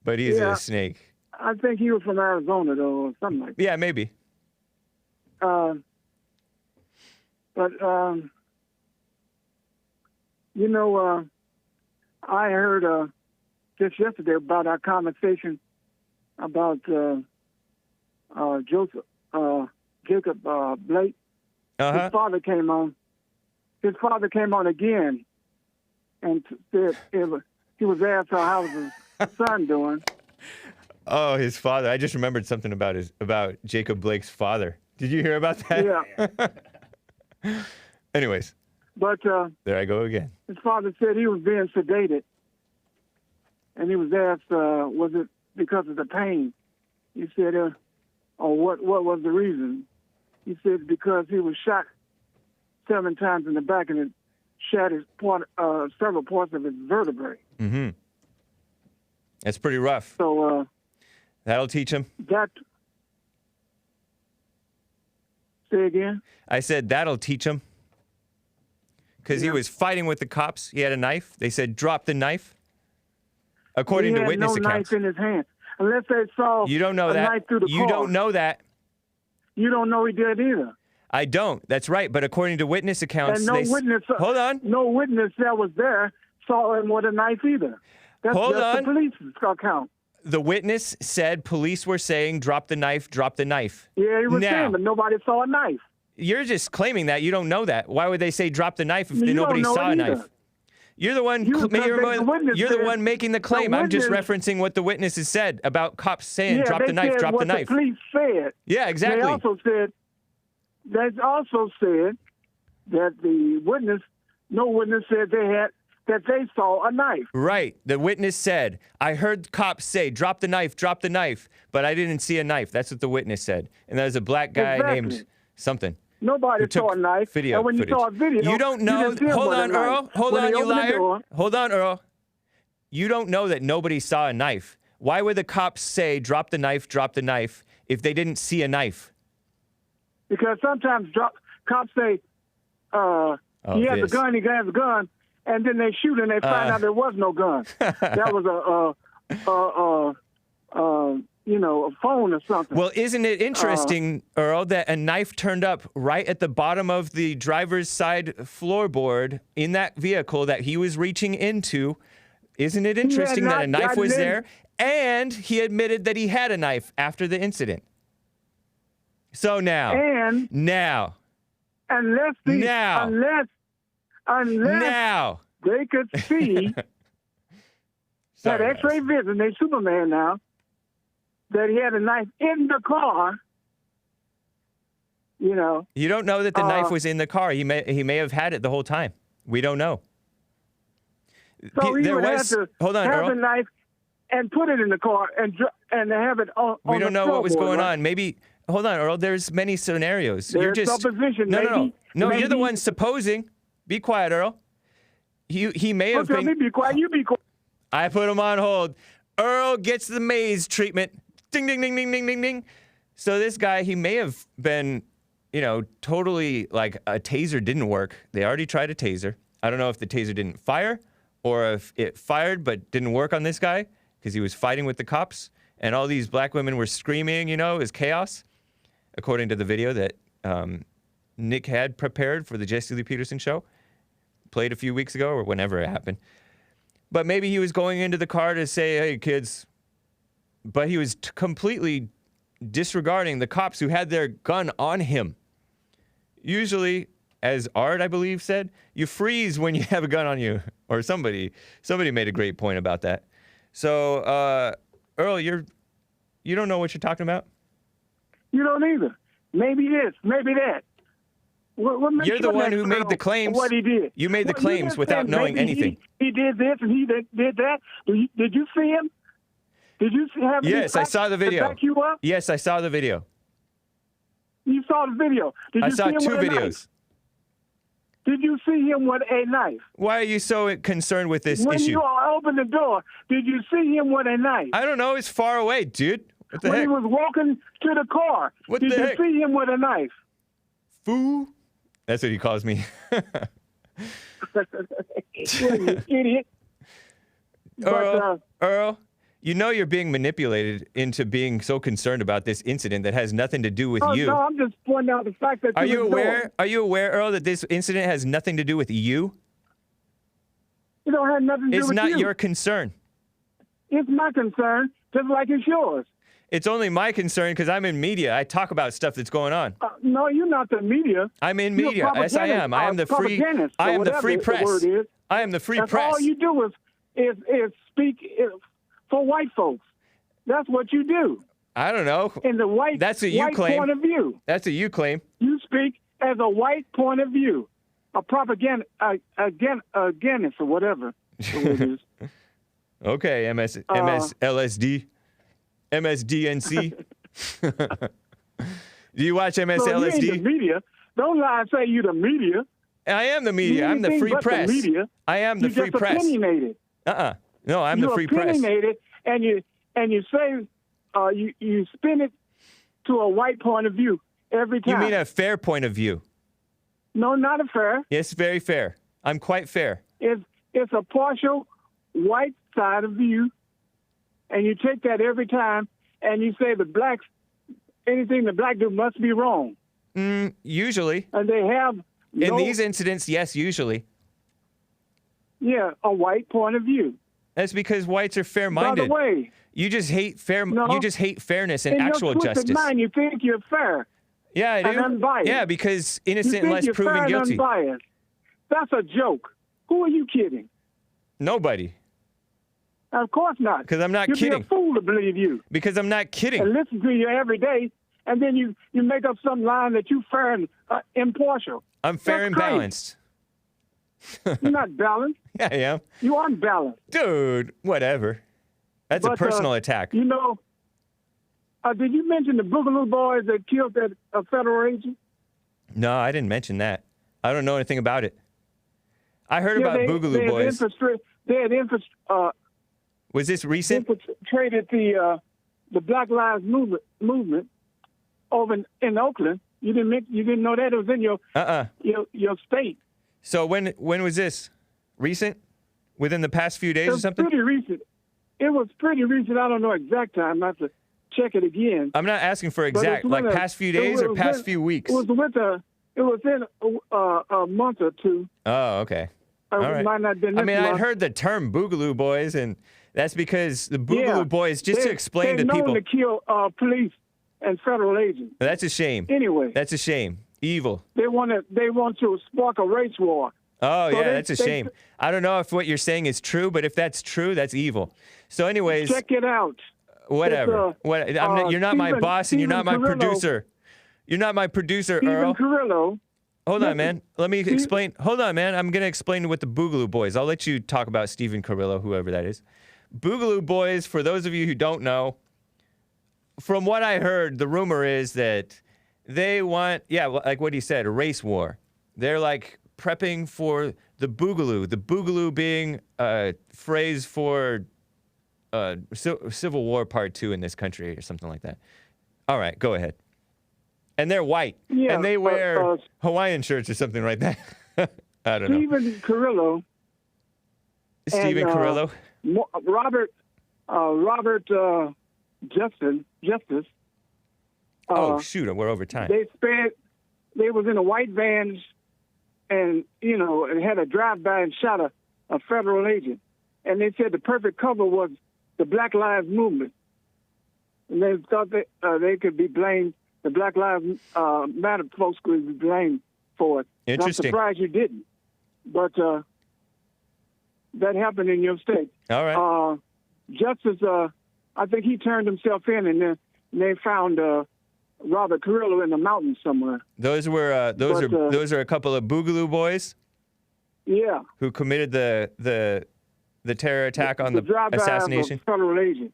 but he's Yeah. a snake. I think he was from Arizona, though, or something like that. Yeah, maybe. I heard just yesterday about our conversation about Jacob Blake. Uh-huh. His father came on. His father came on again and said he was asked how was his son doing. Oh, his father. I just remembered something about Jacob Blake's father. Did you hear about that? Yeah. Anyways, But there I go again. his father said he was being sedated. And he was asked, was it because of the pain? He said, or what was the reason? He said because he was shot 7 times in the back and it shattered several parts of his vertebrae. Mm-hmm. That's pretty rough. So That'll teach him. Say again? I said that'll teach him. Because he was fighting with the cops. He had a knife. They said, drop the knife. According to witness He had no accounts. knife in his hand. Unless they saw You don't know a that. knife through the You car. don't know that. You don't know he did either. I don't. That's right. But according to witness accounts, And no witness. Hold on. No witness that was there saw him with a knife either. That's Hold just on. the police account. The witness said police were saying, drop the knife, drop the knife. Yeah, he was Now, saying, but nobody saw a knife. You're just claiming that. You don't know that. Why would they say drop the knife if You nobody don't know saw a either. knife? You're the one. You- the witness You're the said- one making the claim. I'm just witness- referencing what the witnesses said about cops saying, Yeah, drop they the knife, said drop what the knife. The police said. Yeah, exactly. They also said that the witness, no witness said that they saw a knife. Right. The witness said, I heard cops say, drop the knife, but I didn't see a knife. That's what the witness said. And there's a black guy Exactly. named something. Nobody who took saw a knife. video and when footage. you saw a video, You don't know. didn't see him Hold with a on, knife. Earl. Hold When on, they you opened the liar. door- Hold on, Earl. You don't know that nobody saw a knife. Why would the cops say, drop the knife, if they didn't see a knife? Because sometimes cops say, he has this. a gun, and then they shoot and they find out there was no gun. That was a phone or something. Well, isn't it interesting, Earl, that a knife turned up right at the bottom of the driver's side floorboard in that vehicle that he was reaching into? Isn't it interesting that a knife was there? And he admitted that he had a knife after the incident. So now, and unless they could see Sorry, that X-ray guys. vision, they Superman now, that he had a knife in the car, You don't know that the knife was in the car. He may have had it the whole time. We don't know. So he would have to hold on, have Earl. a knife and put it in the car and have it on We don't know what was floorboard, going right? on. Maybe, hold on, Earl. There's many scenarios. There's You're just supposition, no, maybe. no. You're the Maybe. one supposing. Be quiet, Earl. He may have Okay, been. be quiet. You be quiet. I put him on hold. Earl gets the maze treatment. Ding, ding, ding, ding, ding, ding, ding. So this guy, he may have been totally like a taser didn't work. They already tried a taser. I don't know if the taser didn't fire or if it fired but didn't work on this guy because he was fighting with the cops. And all these black women were screaming, it was chaos, according to the video that Nick had prepared for the Jesse Lee Peterson show, played a few weeks ago or whenever it happened. But maybe he was going into the car to say, hey, kids. But he was completely disregarding the cops who had their gun on him. Usually, as Art, I believe, said, you freeze when you have a gun on you. Or somebody made a great point about that. So, Earl, you don't know what you're talking about? You don't either. Maybe this, maybe that. You're the one who made the claims. What he did. You made the claims without knowing anything. He did this and he did that. Did you see him? Did you have? Yes, I saw the video. Back you up? Yes, I saw the video. You saw the video. Did you I saw see him 2 with a videos. knife? Did you see him with a knife? Why are you so concerned with this When issue? you opened the door, did you see him with a knife? I don't know. It's far away, dude. What the When heck? he was walking to the car, What did the you heck? see him with a knife? Foo? That's what he calls me. You idiot. Earl, you're being manipulated into being so concerned about this incident that has nothing to do with you. No, I'm just pointing out the fact that Are you aware, Earl, that this incident has nothing to do with you? It don't have nothing to do It's with not you. your concern. It's my concern, just like it's yours. It's only my concern because I'm in media. I talk about stuff that's going on. No, you're not the media. I'm in You're a media. Yes, I am. I am the free. propagandist, I or am the free whatever the press. word is. I am the free That's press. all you do is speak for white folks. That's what you do. I don't know. In the white, That's what you white claim. point of view. That's what you claim. You speak as a white point of view, a propaganda against or whatever the word is. Okay, MSLSD, MSDNC. Do you watch So you MSLSD? ain't the media. Don't lie and say you the media. I am the media. I'm the Anything free but press. The media. I am the You're free just press. Opinionated. No, I'm the You're free press. opinionated, and you say you spin it to a white point of view every time. You mean a fair point of view? No, not a fair. Yes, very fair. I'm quite fair. It's a partial white side of view, and you take that every time, and you say the blacks, anything the black do must be wrong. Usually. And they have In these incidents, yes, usually. a white point of view. That's because whites are By fair-minded. the way, You just hate No. You just hate fairness and in actual your twisted justice. mind, you think you're fair. Yeah, I do. and unbiased. Yeah, because You innocent think unless you're proven fair guilty. and unbiased. That's a joke. Who are you kidding? Nobody. Of course not. 'Cause I'm not You'd kidding. be a fool to believe you Because I'm not kidding. and listen to you every day, and then you make up some line that you fair and impartial. I'm fair That's and crazy. balanced. You're not balanced. Yeah, I am. You're unbalanced. Dude, whatever. That's a But, personal attack. You know, did you mention the Boogaloo boys that killed that federal agent? No, I didn't mention that. I don't know anything about it. I heard about Boogaloo Boys. They had Was this recent? infiltrated the Black Lives movement over in Oakland. You didn't know that? It was in your state. So when was this? Recent? Within the past few days It or was something? pretty recent. It was pretty recent. I don't know exact time. I have to check it again. I'm not asking for But exact, it's like when past few days or past few weeks. It was within a month or two. Oh, okay. All right. It might not have been I this mean, I'd month. heard the term Boogaloo Boys, and that's because the Boogaloo Boys, just to explain to they're people. known to kill police and federal agents. That's a shame. Anyway, That's a shame. Evil. they want to spark a race war. Oh, So yeah, they- that's a they- shame. I don't know if what you're saying is true, but if that's true, that's evil. So anyways, Check it out. whatever. It's, You're not my Stephen- boss, and you're not my Stephen Carrillo- producer. You're not my producer, Earl. Stephen Carrillo. Hold on, Listen, man. Let me explain. Hold on, man. I'm going to explain what the Boogaloo Boys. I'll let you talk about Stephen Carrillo, whoever that is. Boogaloo Boys, for those of you who don't know, from what I heard, the rumor is that they want, like what he said, a race war. They're like prepping for the Boogaloo. The Boogaloo being a phrase for Civil War Part 2 in this country or something like that. All right, go ahead. And they're white. Yeah, And they wear Hawaiian shirts or something like that. I don't know. Stephen Carrillo. Stephen Carrillo? Robert Justice. Shoot, we're over time. They was in a white van and, and had a drive-by and shot a federal agent. And they said the perfect cover was the Black Lives Movement. And they thought that they could be blamed, the Black Lives Matter folks could be blamed for it. Interesting. I'm surprised you didn't. But that happened in your state. All right. Justice, I think he turned himself in, and then they found Robert Carrillo in the mountains somewhere. Those are a couple of Boogaloo boys. Yeah. Who committed the terror attack on the assassination? Of a federal agent,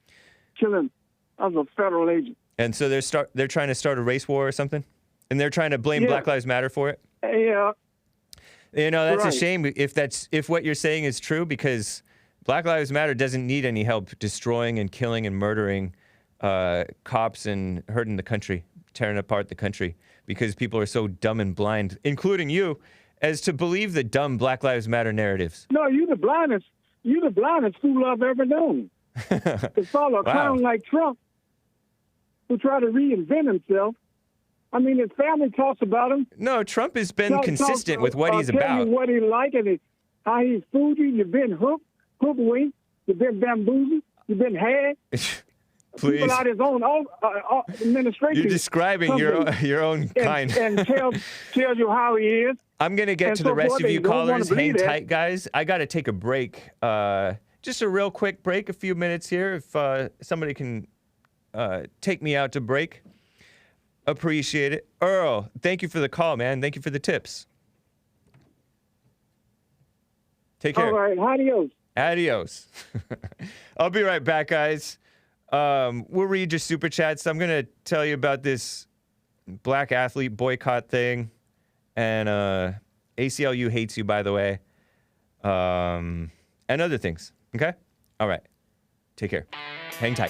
killing of a federal agent. And so they're trying to start a race war or something, and they're trying to blame Black Lives Matter for it. Yeah. That's a shame if what you're saying is true, because Black Lives Matter doesn't need any help destroying and killing and murdering cops and hurting the country, tearing apart the country, because people are so dumb and blind, including you, as to believe the dumb Black Lives Matter narratives. No, you're the blindest fool I've ever known. To follow a clown like Trump, who tried to reinvent himself. I mean, his family talks about him. No, Trump has been consistent with what he's tell about. You what he like and how he's fooled you. You've been hoodwinked. You've been bamboozled. You've been had. Please. People out his own administration. You're describing your own kind. And tells you how he is. I'm going to get to the rest of you callers. Hang tight, guys. I got to take a break. Just a real quick break, a few minutes here. If somebody can take me out to break, appreciate it. Earl, thank you for the call, man. Thank you for the tips. Take care. All right. Adios. Adios. I'll be right back, guys. We'll read your super chats. I'm going to tell you about this black athlete boycott thing. And ACLU hates you, by the way. And other things. Okay? All right. Take care. Hang tight.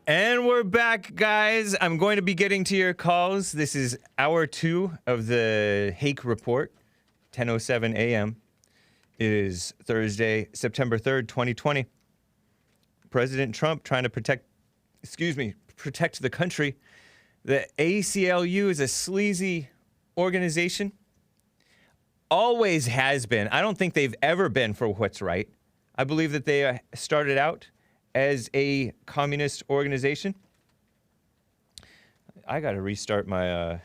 And we're back, guys. I'm going to be getting to your calls. This is hour 2 of the Hake Report, 10:07 a.m. It is Thursday, September 3rd, 2020. President Trump trying to protect the country. The ACLU is a sleazy organization. Always has been. I don't think they've ever been for what's right. I believe that they started out as a communist organization. I got to restart my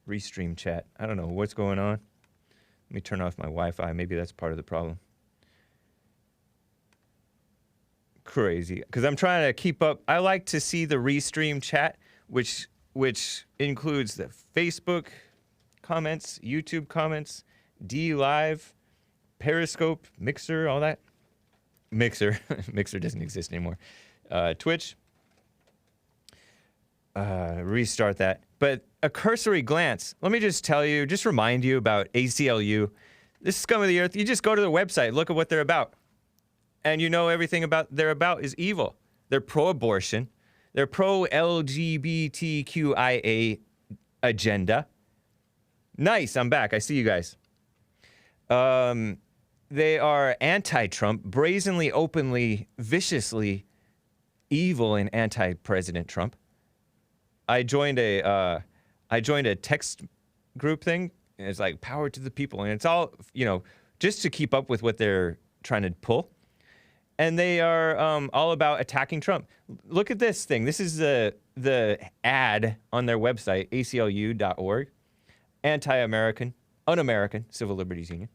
Restream chat. I don't know what's going on. Let me turn off my Wi-Fi. Maybe that's part of the problem. Crazy. Because I'm trying to keep up. I like to see the Restream chat, which includes the Facebook comments, YouTube comments, D Live, Periscope, Mixer, all that. Mixer doesn't exist anymore. Twitch. Restart that. But a cursory glance. Let me just remind you about ACLU. This scum of the earth. You just go to their website, look at what they're about. And you know everything they're about is evil. They're pro-abortion. They're pro-LGBTQIA agenda. Nice, I'm back. I see you guys. They are anti-Trump, brazenly, openly, viciously evil and anti-President Trump. I joined a text group thing, and it's like power to the people, and it's all, just to keep up with what they're trying to pull. And they are all about attacking Trump. Look at this thing. This is the ad on their website, aclu.org. Anti-American, un-American Civil Liberties Union.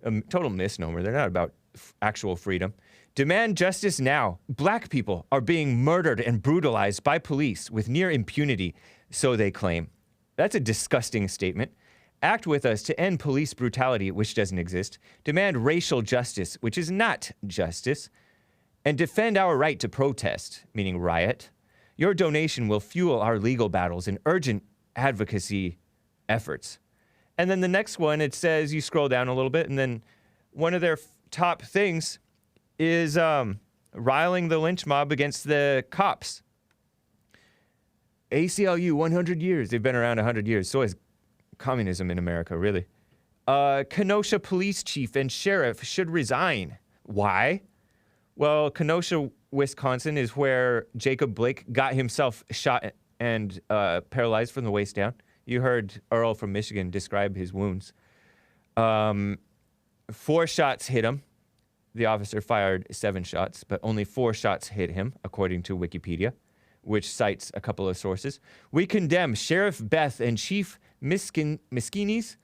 A total misnomer. They're not about actual freedom. Demand justice now. Black people are being murdered and brutalized by police with near impunity, so they claim. That's a disgusting statement. Act with us to end police brutality, which doesn't exist. Demand racial justice, which is not justice. And defend our right to protest, meaning riot. Your donation will fuel our legal battles and urgent advocacy efforts. And then the next one, it says, you scroll down a little bit, and then one of their top things is riling the lynch mob against the cops. ACLU, 100 years. They've been around 100 years. So is communism in America, really. Kenosha police chief and sheriff should resign. Why? Well, Kenosha, Wisconsin is where Jacob Blake got himself shot and paralyzed from the waist down. You heard Earl from Michigan describe his wounds. 4 shots hit him. The officer fired 7 shots, but only 4 shots hit him, according to Wikipedia, which cites a couple of sources. We condemn Sheriff Beth and Chief Miskini's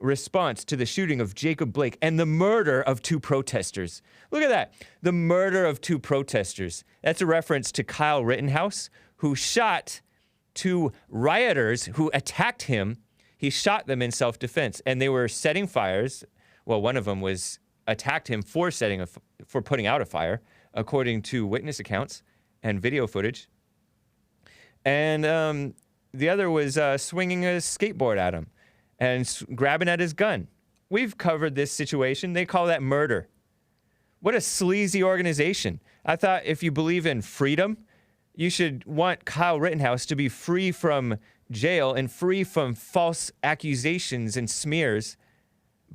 response to the shooting of Jacob Blake and the murder of 2 protesters. Look at that. The murder of 2 protesters. That's a reference to Kyle Rittenhouse, who shot 2 rioters who attacked him. He shot them in self-defense, and they were setting fires. Well, one of them attacked him for putting out a fire, according to witness accounts and video footage. And the other was swinging a skateboard at him and grabbing at his gun. We've covered this situation. They call that murder. What a sleazy organization. I thought if you believe in freedom, you should want Kyle Rittenhouse to be free from jail and free from false accusations and smears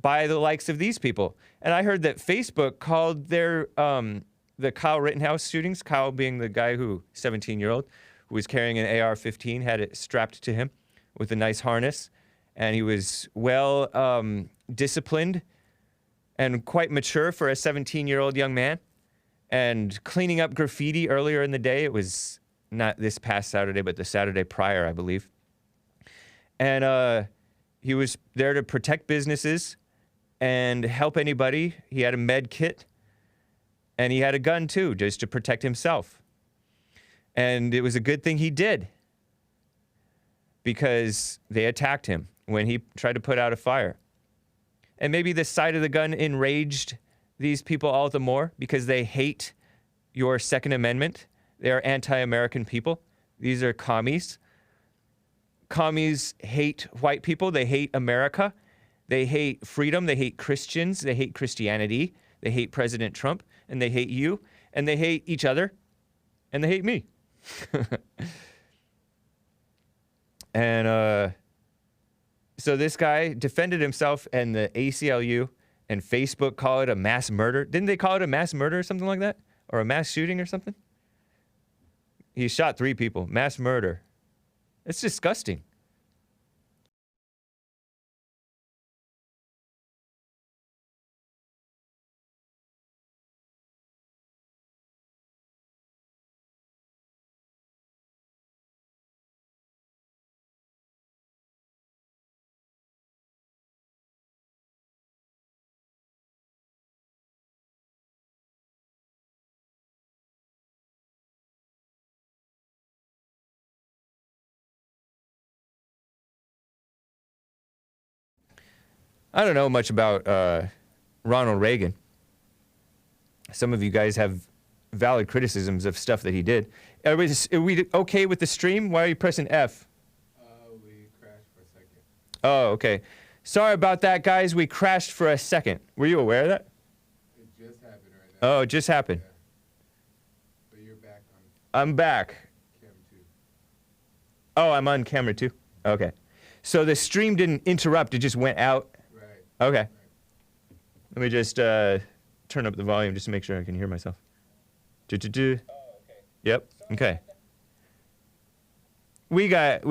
by the likes of these people. And I heard that Facebook called their the Kyle Rittenhouse shootings, Kyle being the guy 17-year-old, who was carrying an AR-15, had it strapped to him with a nice harness, and he was well disciplined and quite mature for a 17-year-old young man. And cleaning up graffiti earlier in the day. It was not this past Saturday, but the Saturday prior, I believe. And he was there to protect businesses and help anybody. He had a med kit, and he had a gun too, just to protect himself. And it was a good thing he did, because they attacked him when he tried to put out a fire. And maybe the sight of the gun enraged these people all the more because they hate your Second Amendment. They are anti-American people. These are commies. Commies hate white people. They hate America. They hate freedom. They hate Christians. They hate Christianity. They hate President Trump. And they hate you. And they hate each other. and they hate me. And so this guy defended himself, and the ACLU and Facebook call it a mass murder. Didn't they call it a mass murder or something like that? Or a mass shooting or something? He shot 3 people. Mass murder. It's disgusting. I don't know much about Ronald Reagan. Some of you guys have valid criticisms of stuff that he did. Are we okay with the stream? Why are you pressing F? We crashed for a second. Oh, okay. Sorry about that, guys. We crashed for a second. Were you aware of that? It just happened right now. Oh, it just happened. Yeah. But you're back on I'm back. cam 2. Oh, I'm on camera too? Okay. So the stream didn't interrupt. It just went out. Right. Okay. Let me just turn up the volume just to make sure I can hear myself. Oh, okay. Yep. Okay. We got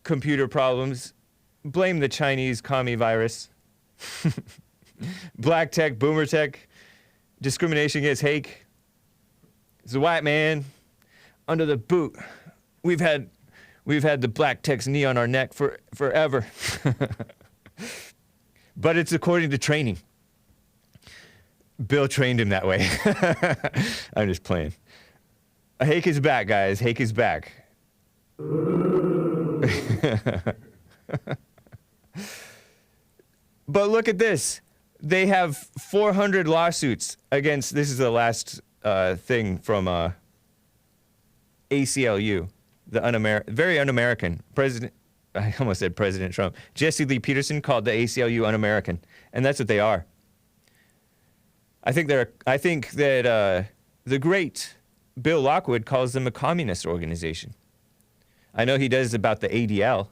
computer problems. Blame the Chinese commie virus. Black tech, boomer tech, discrimination against Hake. It's a white man under the boot. We've had the black tech's knee on our neck forever. But it's according to training. Bill trained him that way. I'm just playing. Hake is back, guys. Hake is back. But look at this. They have 400 lawsuits against, this is the last thing from ACLU, the very un-American President. I almost said President Trump. Jesse Lee Peterson called the ACLU un-American, and that's what they are. I think that the great Bill Lockwood calls them a communist organization. I know he does about the ADL,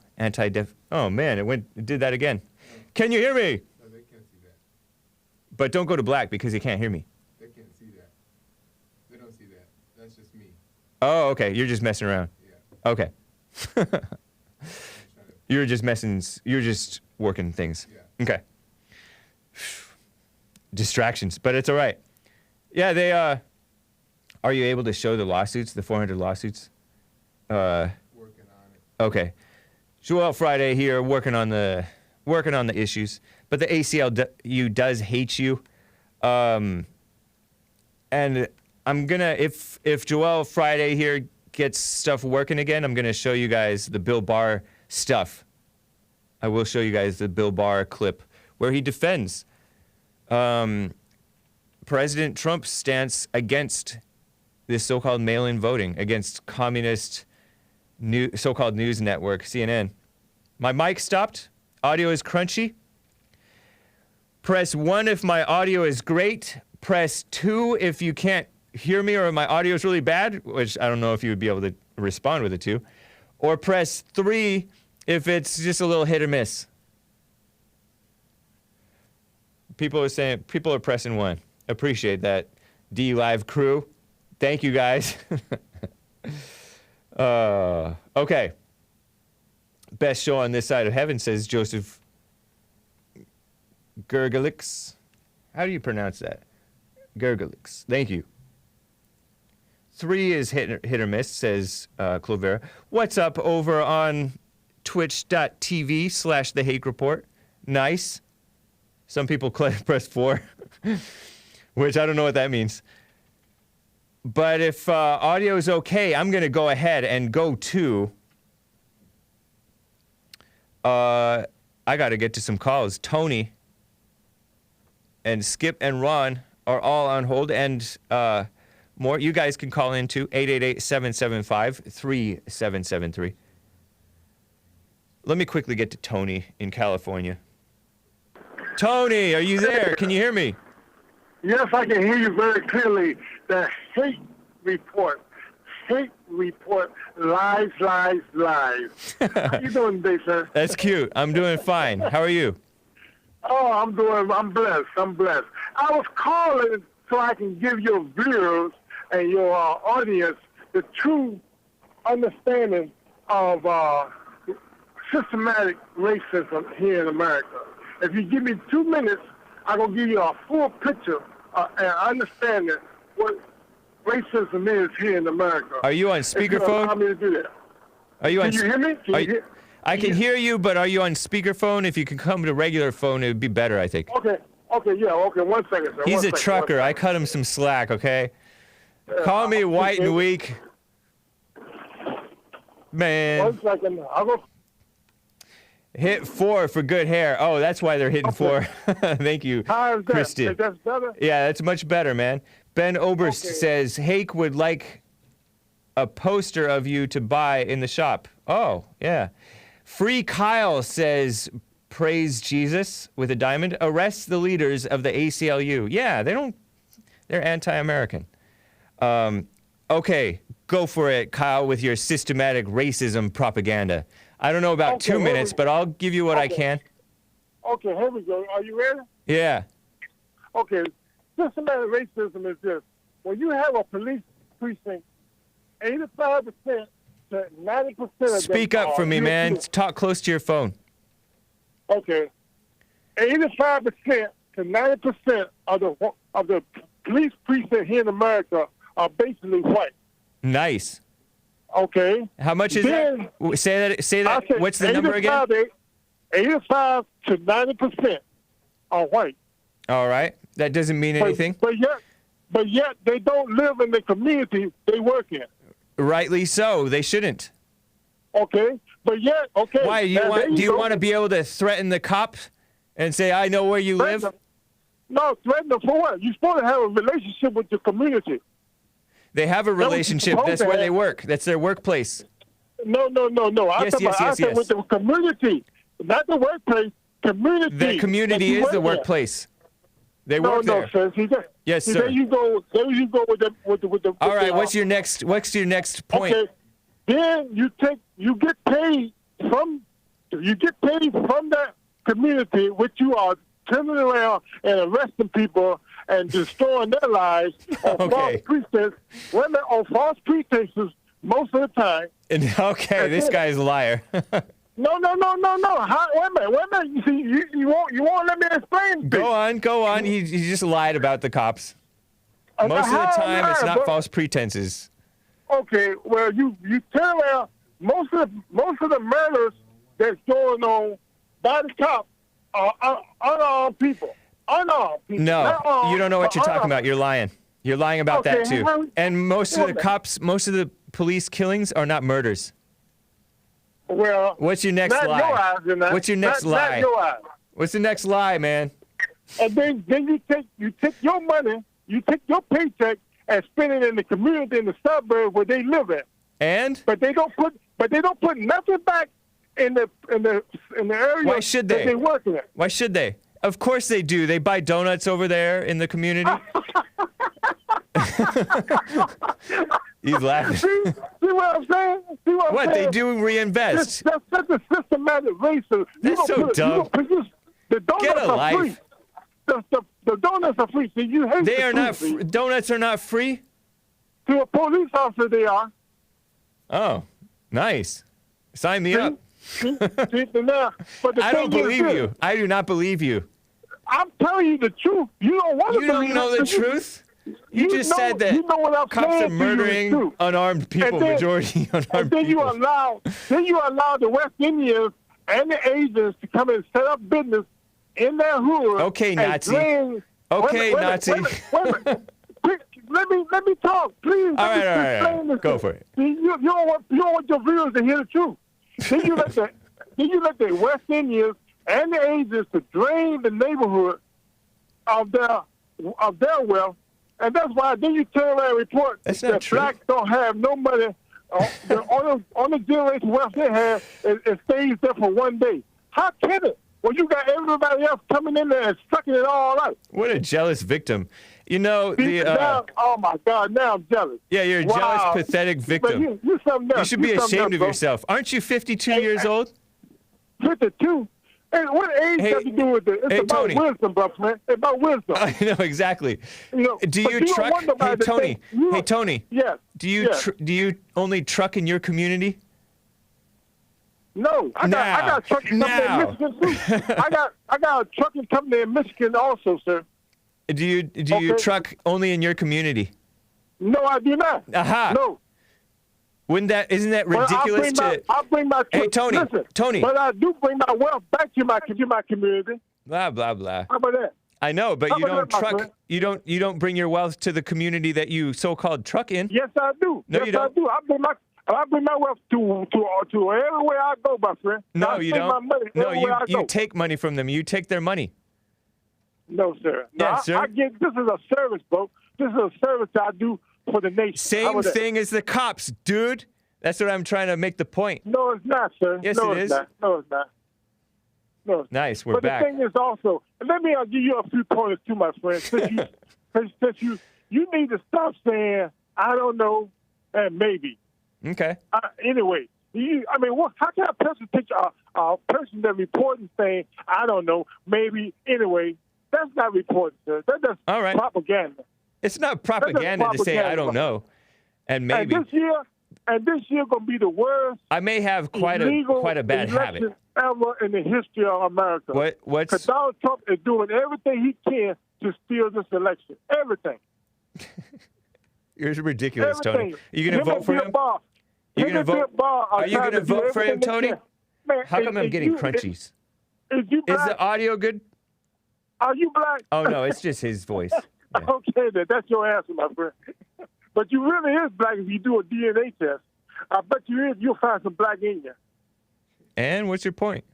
Oh man, it did that again. Can you hear me? No, they can't see that. But don't go to black because he can't hear me. They can't see that. They don't see that. That's just me. Oh, okay. You're just messing around. Yeah. Okay. You're just working things. Yeah. Okay. Distractions, but it's all right. Yeah, they are you able to show the lawsuits, the 400 lawsuits? Working on it. Okay. Joel Friday here working on the issues, but the ACLU does hate you. And I'm gonna, if Joel Friday here gets stuff working again, I'm gonna show you guys the Bill Barr stuff. I will show you guys the Bill Barr clip where he defends President Trump's stance against this so-called mail-in voting, against communist so-called news network, CNN. My mic stopped. Audio is crunchy. Press 1 if my audio is great. Press 2 if you can't hear me or my audio is really bad, which I don't know if you would be able to respond with it too. Or press 3 if it's just a little hit or miss. People are pressing 1. Appreciate that. D Live crew. Thank you guys. Okay. Best show on this side of heaven, says Joseph Gergelix. How do you pronounce that? Gergelix. Thank you. 3 is hit or miss, says Clovera. What's up over on twitch.tv/The Hake Report? Nice. Some people press 4, which I don't know what that means. But if audio is okay, I'm going to go ahead and go to... I got to get to some calls. Tony and Skip and Ron are all on hold, and more. You guys can call in too, 888-775-3773. Let me quickly get to Tony in California. Tony, are you there? Can you hear me? Yes, I can hear you very clearly. The Hake Report Hake Report, lies. How you doing today, sir? That's cute. I'm doing fine. How are you? Oh, I'm blessed. I was calling so I can give your viewers and your audience the true understanding of systematic racism here in America. If you give me 2 minutes, I'm going to give you a full picture and understanding what racism is here in America. Are you on speakerphone? Allow me to do that. Are you on? Can you hear me? I can hear you, but are you on speakerphone? If you can come to regular phone, it would be better, I think. Okay. 1 second, sir. He's a trucker. I cut him some slack, okay? Call me white and weak. Man. 1 second. I'll go. Hit 4 for good hair. Oh, that's why they're hitting 4. Thank you, How is that? Christian. Is that better? Yeah, that's much better, man. Ben Oberst says Hake would like a poster of you to buy in the shop. Oh, yeah. Free Kyle says, praise Jesus with a diamond. Arrest the leaders of the ACLU. Yeah, they're anti-American. Okay, go for it, Kyle, with your systematic racism propaganda. I don't know about 2 minutes, but I'll give you what I can. Okay, here we go. Are you ready? Yeah. Okay. Systematic racism is this. When you have a police precinct, 85% to 90% of them Speak up for me, man. Talk close to your phone. Okay. 85% to 90% of the police precinct here in America are basically white. Nice. Okay. How much is that? Say that. What's the number again? 85 to 90% are white. All right. That doesn't mean anything. But yet they don't live in the community they work in. Rightly so. They shouldn't. Okay. But yet, okay. Why? Do you want to be able to threaten the cops and say, I know where you live? No, threaten them for what? You're supposed to have a relationship with your community. They have a relationship. That's where they work. That's their workplace. No. I said with the community, not the workplace. Community. The community is the workplace. They work there. No, sir. Yes, sir. There you go with the. All right. What's your next point? Okay. Then you get paid from that community, which you are turning around and arresting people and destroying their lives on false pretenses. Women on false pretenses most of the time. Okay, this guy's a liar. No. Wait a minute. You won't let me explain. Go on. He just lied about the cops. Most of the time, it's not false pretenses. Okay, well, you turn around. Most of the murders that's going on by the cops are unarmed people. No, you don't know what you're talking about. You're lying. You're lying about that too. And most of the police killings are not murders. Well, what's your next lie? What's your next lie? Not your eyes. What's the next lie, man? And then you take your money, you take your paycheck and spend it in the community in the suburbs where they live at. But they don't put nothing back in the area. Why should they? That they work in. Why should they? Of course they do. They buy donuts over there in the community. He's laughing. See what I'm saying? What they do reinvest. That's such a systematic racism. That's so dumb. The donuts Get a are life. free. The donuts are free. So you hate they are not. Donuts are not free. To a police officer, they are. Oh, nice. Sign me up. But I don't believe you. I do not believe you. I'm telling you the truth. You don't want to believe. You don't know the truth. You just said that cops are murdering unarmed people, majority unarmed people. You allow the West Indians and the Asians to come and set up business in their hood. Okay, Nazi. Okay, Nazi. Wait a minute. Let me talk, please. All right. Go for it. You don't want your viewers to hear the truth. Then you let the West Indians and the Asians to drain the neighborhood of their wealth, and that's why then you turn around and report that blacks don't have no money on the generation wealth they have. It stays there for one day. How can it? Well, you got everybody else coming in there and sucking it all out. What a jealous victim. You know, Oh, my God, now I'm jealous. Yeah, you're a jealous, pathetic victim. You something else. You should be ashamed of yourself. Aren't you 52 years old? 52? Hey, what age has to do with it? It's about Tony. wisdom, Bucks, man. It's about wisdom. I know, exactly. You know, Do but you don't truck? want nobody Hey, to Tony. think you- Hey, Tony. Yes. Do you only truck in your community? No, I got a trucking company in Michigan too. I got a trucking company in Michigan also, sir. Do you truck only in your community? No, I do not. Aha. No. Isn't that But ridiculous I'll bring my Hey, Tony, listen, Tony. But I do bring my wealth back to my community. Blah blah blah. How about that? I know, but How you about don't that, my truck. friend? You don't bring your wealth to the community that you so-called truck in. Yes, I do. No, yes, you don't. I do. I bring my wealth to everywhere I go, my friend. No, I you spend don't. My money No, everywhere I you go. take money from them. You take their money. No, sir. No, Yeah, sir. I get this is a service, bro. This is a service I do for the nation. How Same about that? thing as the cops, dude. That's what I'm trying to make the point. No, it's not, sir. Yes, no, it it's is. Not. No, it's not. No. It's Nice, we're but back. the thing is also, and let me give you a few pointers too, my friend. Since you need to stop saying I don't know and maybe. Okay. Anyway, how can a person take a person that reporting saying I don't know maybe anyway? That's not reporting, sir. That's All right. propaganda. It's not propaganda to say I don't know, and maybe. And this year gonna be the worst. I may have quite a bad habit. election ever in the history of America. What's Because Donald Trump is doing everything he can to steal this election. Everything. You're ridiculous, Tony. Everything. Are you gonna vote for him? You gonna vote? Are you gonna vote for him, Tony? How come I'm getting crunchies? Is the audio good? Are you black? Oh no, it's just his voice. Yeah. Okay, then that's your answer, my friend. But you really is black if you do a DNA test. I bet you'll find some black in you. And what's your point?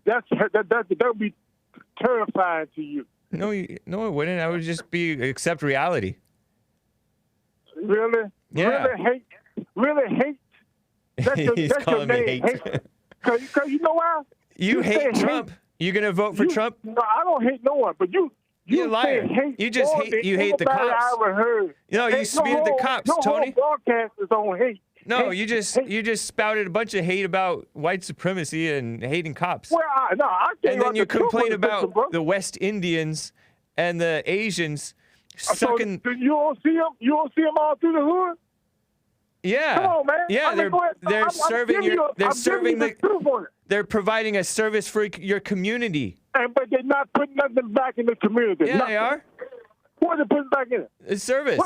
That would be terrifying to you. No, no, it wouldn't. I would just accept reality. Really? Yeah. Really hate? He's calling me hate. Because you know why? You hate Trump. You gonna vote for Trump? No, I don't hate no one. But you liar. You just hate. You hate the cops. I ever heard. No, you spewed the cops, Tony. No broadcast is on hate. No, you just spouted a bunch of hate about white supremacy and hating cops. Well, I and then you complain about the West Indians and the Asians sucking. So you don't see them? You don't see them all through the hood? Yeah. Come on, man. Yeah, they're providing a service for your community. But they're not putting nothing back in the community. Yeah, nothing. they are. What are they putting back in it? It's service.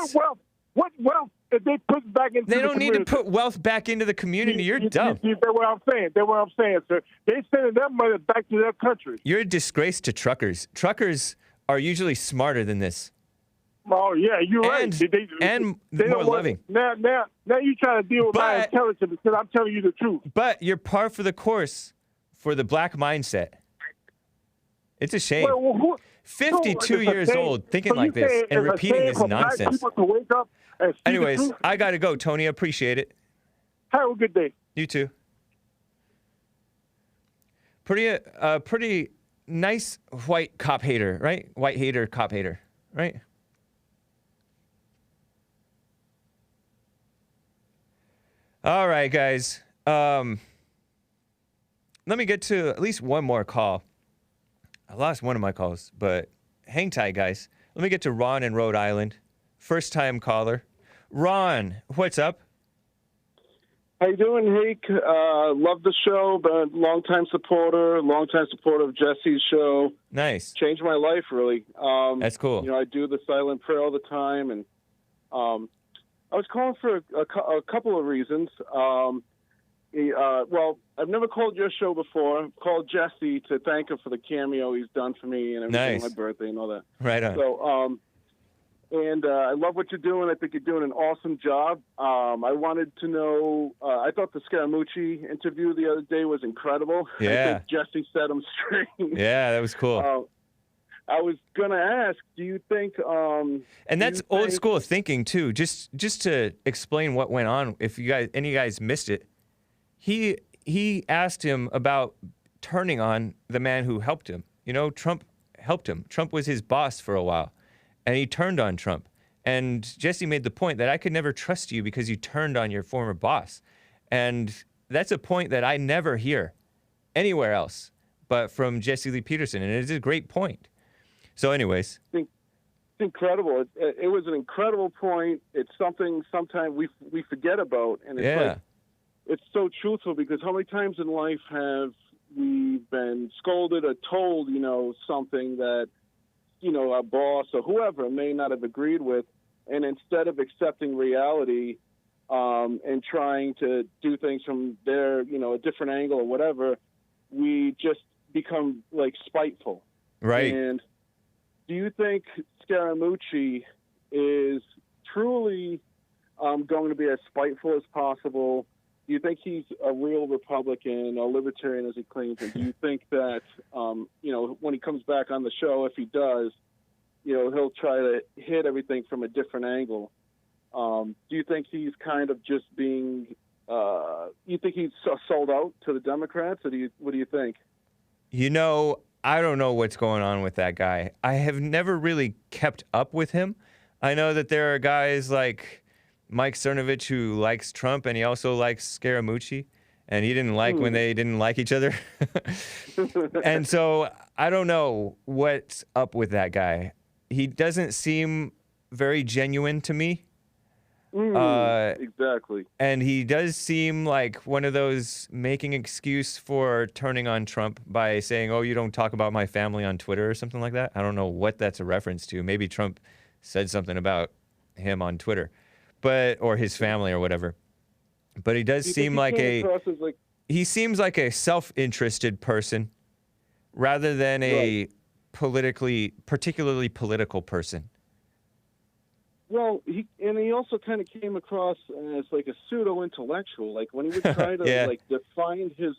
What wealth did they put back into the community? They don't need to put wealth back into the community. You're dumb. That's what I'm saying. That's what I'm saying, sir. They're sending their money back to their country. You're a disgrace to truckers. Truckers are usually smarter than this. Oh, yeah, you're right. And they more loving. Now you trying to deal with my intelligence because I'm telling you the truth. But you're par for the course for the black mindset. It's a shame. 52 years old, thinking like this and repeating this nonsense. Anyways, I got to go, Tony. I appreciate it. Have a good day. You too. Pretty nice white cop hater, right? White hater, cop hater, right? All right, guys. Let me get to at least one more call. I lost one of my calls, but hang tight, guys. Let me get to Ron in Rhode Island. First-time caller. Ron, what's up? How you doing, Hake? Love the show, but long-time supporter of Jesse's show. Nice. Changed my life, really. That's cool. You know, I do the silent prayer all the time, and I was calling for a couple of reasons. Well, I've never called your show before. I've called Jesse to thank him for the cameo he's done for me and everything, my birthday and all that. Right on. So, I love what you're doing. I think you're doing an awesome job. I wanted to know, I thought the Scaramucci interview the other day was incredible. Yeah. I think Jesse set him straight. Yeah, that was cool. I was going to ask, do you think... and that's old school thinking, too. Just to explain what went on, if any of you guys missed it, he asked him about turning on the man who helped him. You know, Trump helped him. Trump was his boss for a while, and he turned on Trump. And Jesse made the point that I could never trust you because you turned on your former boss. And that's a point that I never hear anywhere else but from Jesse Lee Peterson, and it is a great point. So anyways. It's incredible. It was an incredible point. It's something sometimes we forget about, and it's like, it's so truthful, because how many times in life have we been scolded or told, you know, something that, you know, our boss or whoever may not have agreed with, and instead of accepting reality and trying to do things from their, you know, a different angle or whatever, we just become like spiteful. Right. And do you think Scaramucci is truly going to be as spiteful as possible? Do you think he's a real Republican or libertarian, as he claims? And do you think that, you know, when he comes back on the show, if he does, you know, he'll try to hit everything from a different angle? Do you think he's kind of just being, you think he's sold out to the Democrats, or what do you think? You know, I don't know what's going on with that guy. I have never really kept up with him. I know that there are guys like Mike Cernovich who likes Trump, and he also likes Scaramucci, and he didn't like when they didn't like each other. And so I don't know what's up with that guy. He doesn't seem very genuine to me. Exactly. And he does seem like one of those making excuse for turning on Trump by saying, oh, you don't talk about my family on Twitter or something like that. I don't know what that's a reference to. Maybe Trump said something about him on Twitter, or his family or whatever. But he does seem like he seems like a self-interested person rather than a particularly political person. Well, he also kind of came across as like a pseudo-intellectual. Like when he would try to like define his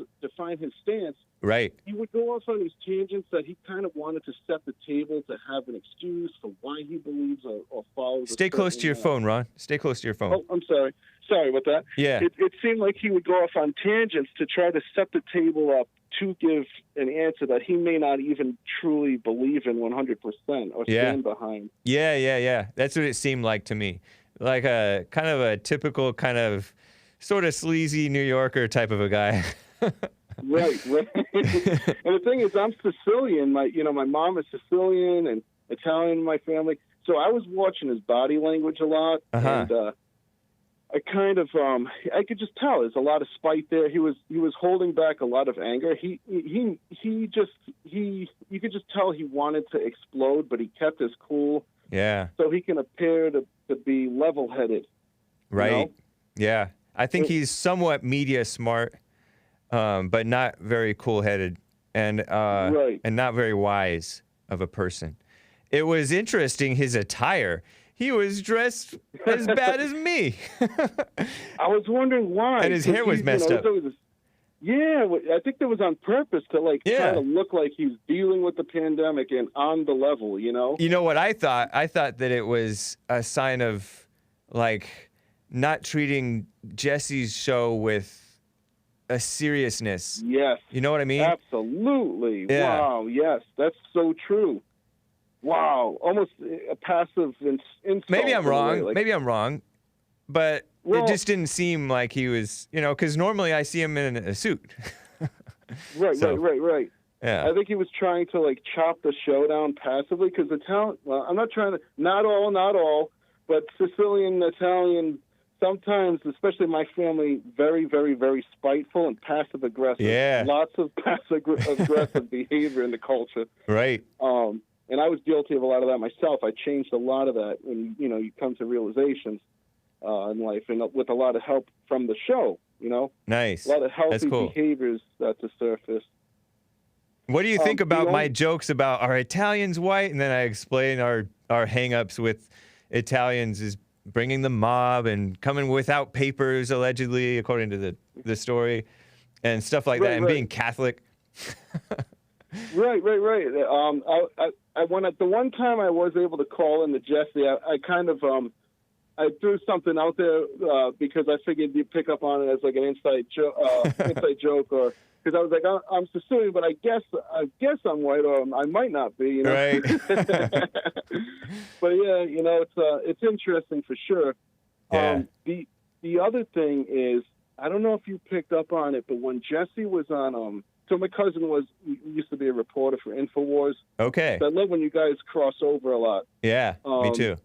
stance, right? He would go off on these tangents that he kind of wanted to set the table to have an excuse for why he believes or follows. Stay close to your phone, Ron. Stay close to your phone. Oh, I'm sorry. Sorry about that. Yeah. It seemed like he would go off on tangents to try to set the table up to give an answer that he may not even truly believe in 100% or stand behind. Yeah. That's what it seemed like to me. Like a kind of a typical kind of sort of sleazy New Yorker type of a guy. Right. And the thing is, I'm Sicilian. My mom is Sicilian and Italian in my family. So I was watching his body language a lot. And I kind of, I could just tell there's a lot of spite there. He was holding back a lot of anger. You could just tell he wanted to explode, but he kept his cool. Yeah. So he can appear to be level-headed. Right. You know? Yeah. I think he's somewhat media smart, but not very cool-headed and not very wise of a person. It was interesting, his attire. He was dressed as bad as me. I was wondering why. And his hair was messed up. I think that was on purpose to try to look like he's dealing with the pandemic and on the level, you know? You know what I thought? I thought that it was a sign of, like, not treating Jesse's show with a seriousness. Yes. You know what I mean? Absolutely. Yeah. Wow, yes. That's so true. Wow, almost a passive insult. Maybe I'm wrong. But it just didn't seem like he was, because normally I see him in a suit. Right. Yeah. I think he was trying to, chop the show down passively because the talent, I'm not trying to, not all, but Sicilian, Italian, sometimes, especially my family, very, very, very spiteful and passive-aggressive. Yeah. Lots of passive-aggressive behavior in the culture. Right. And I was guilty of a lot of that myself. I changed a lot of that when, you come to realizations in life, and with a lot of help from the show, Nice. A lot of healthy cool. behaviors that to surface. What do you think about my jokes about are Italians white? And then I explain our hang-ups with Italians is bringing the mob and coming without papers, allegedly, according to the story, and stuff like that, and being Catholic. Right. I the one time I was able to call in to Jesse, I kind of I threw something out there because I figured you'd pick up on it as like an inside joke, or because I was like, I'm Sicilian, but I guess I'm white, or I might not be, you know. Right. But yeah, you know, it's interesting for sure. Yeah. The other thing is, I don't know if you picked up on it, but when Jesse was on, so my cousin used to be a reporter for InfoWars. Okay. So I love when you guys cross over a lot. Yeah, me too.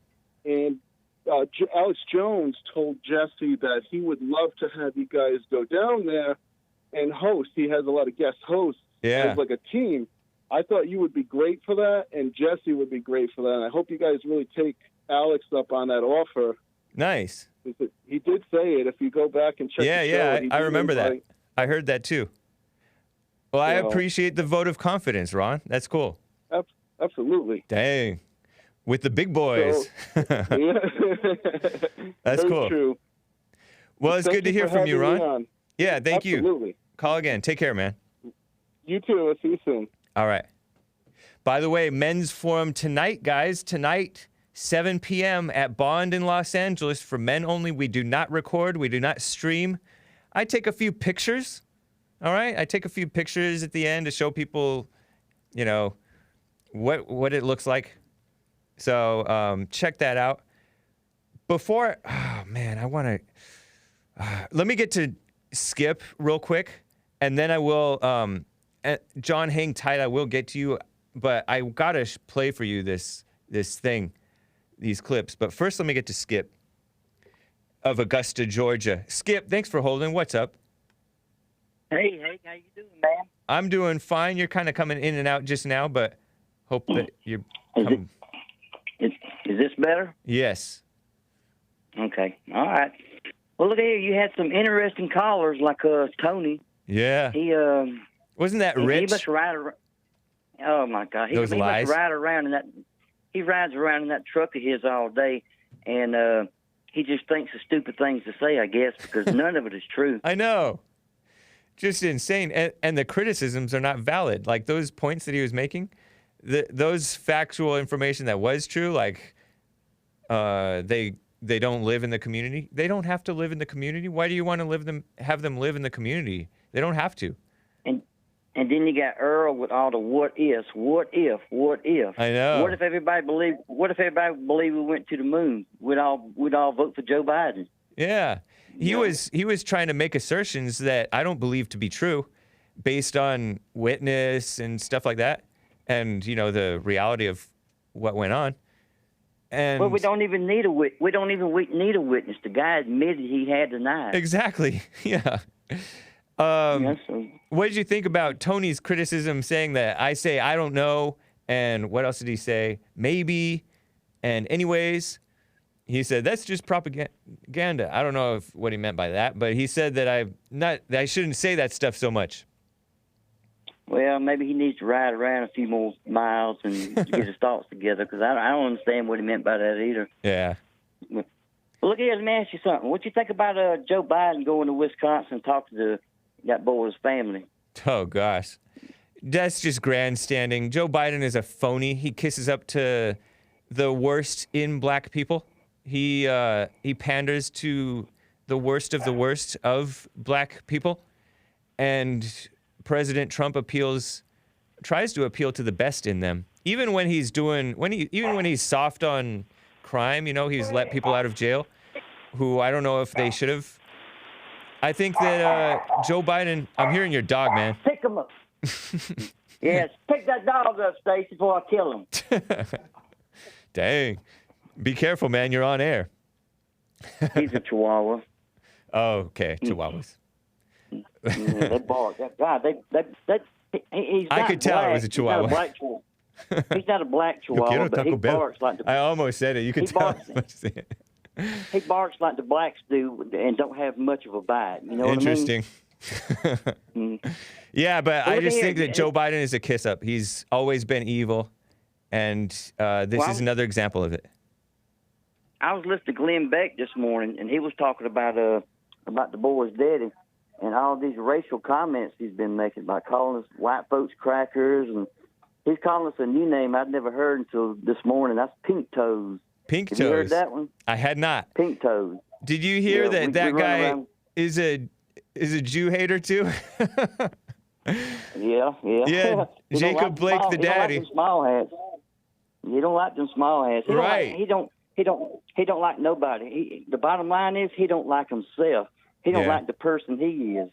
And Alex Jones told Jesse that he would love to have you guys go down there and host. He has a lot of guest hosts as like a team. I thought you would be great for that, and Jesse would be great for that. And I hope you guys really take Alex up on that offer. Nice. He did say it. If you go back and check the show, I remember that. I heard that too. Well, I appreciate the vote of confidence, Ron. That's cool. Absolutely. Dang. With the big boys. So, That's Very cool. True. Well, it's good to hear from you, Ron. Yeah, thank you. Absolutely. Call again. Take care, man. You too. I'll see you soon. All right. By the way, men's forum tonight, guys. Tonight, 7 p.m. at Bond in Los Angeles for men only. We do not record. We do not stream. I take a few pictures. All right? I take a few pictures at the end to show people, you know, what it looks like. So check that out. Before, oh, man, I want to, let me get to Skip real quick, and then I will, John, hang tight, I will get to you, but I got to play for you this thing, these clips. But first, let me get to Skip of Augusta, Georgia. Skip, thanks for holding. What's up? Hey, how you doing, man? I'm doing fine. You're kind of coming in and out just now, but hope that you're coming. Is this better? Yes. Okay. All right. Well, look here. You had some interesting callers like Tony. Yeah. He wasn't that rich? He must ride around. Oh my God. He Those lies. must ride around in that. He rides around in that truck of his all day, and he just thinks of stupid things to say, I guess, because none of it is true. I know. Just insane. And the criticisms are not valid. Like those points that he was making, those factual information that was true, like they don't live in the community. They don't have to live in the community. Why do you want to have them live in the community? They don't have to. And then you got Earl with all the what ifs. What if? I know. What if everybody believed we went to the moon? We'd all vote for Joe Biden. Yeah. He was trying to make assertions that I don't believe to be true based on witness and stuff like that. And, you know, the reality of what went on. And well, we don't even need a witness. We don't even need a witness. The guy admitted he had denied. Exactly. Yeah. What did you think about Tony's criticism saying that I say I don't know, and what else did he say? Maybe, and anyways. He said that's just propaganda. I don't know what he meant by that, but he said that I shouldn't say that stuff so much. Well, maybe he needs to ride around a few more miles and get his thoughts together, because I don't understand what he meant by that either. Yeah. Well, look here, let me ask you something. What you think about Joe Biden going to Wisconsin and talking to that boy's family? Oh, gosh. That's just grandstanding. Joe Biden is a phony. He kisses up to the worst in black people. He panders to the worst of black people. And President Trump tries to appeal to the best in them. Even when he's soft on crime, you know, he's let people out of jail who I don't know if they should have. I think that Joe Biden, I'm hearing your dog, man. Pick him up. Yes, pick that dog up, Stacey, before I kill him. Dang. Be careful, man. You're on air. He's a Chihuahua. Oh, okay. Chihuahuas. They bark. God, he's I not could tell it was a Chihuahua. He's not a black Chihuahua, but he barks like the... I almost said it. You could tell. He barks like the blacks do and don't have much of a bite. You know Interesting. What I mean? Yeah, but I just think that Joe Biden is a kiss-up. He's always been evil, and this is another example of it. I was listening to Glenn Beck this morning, and he was talking about the boy's daddy and all these racial comments he's been making by calling us white folks crackers, and he's calling us a new name I'd never heard until this morning. That's pink toes. Pink Have toes. you heard that one? I had not. Pink toes. Did you hear Yeah, we that run guy around- is a Jew hater too? Yeah. Yeah, He don't Jacob like Blake, the daddy. He don't like them small hats. He don't like them small hats. Right. He don't like nobody. The bottom line is he don't like himself. He don't Yeah. like the person he is.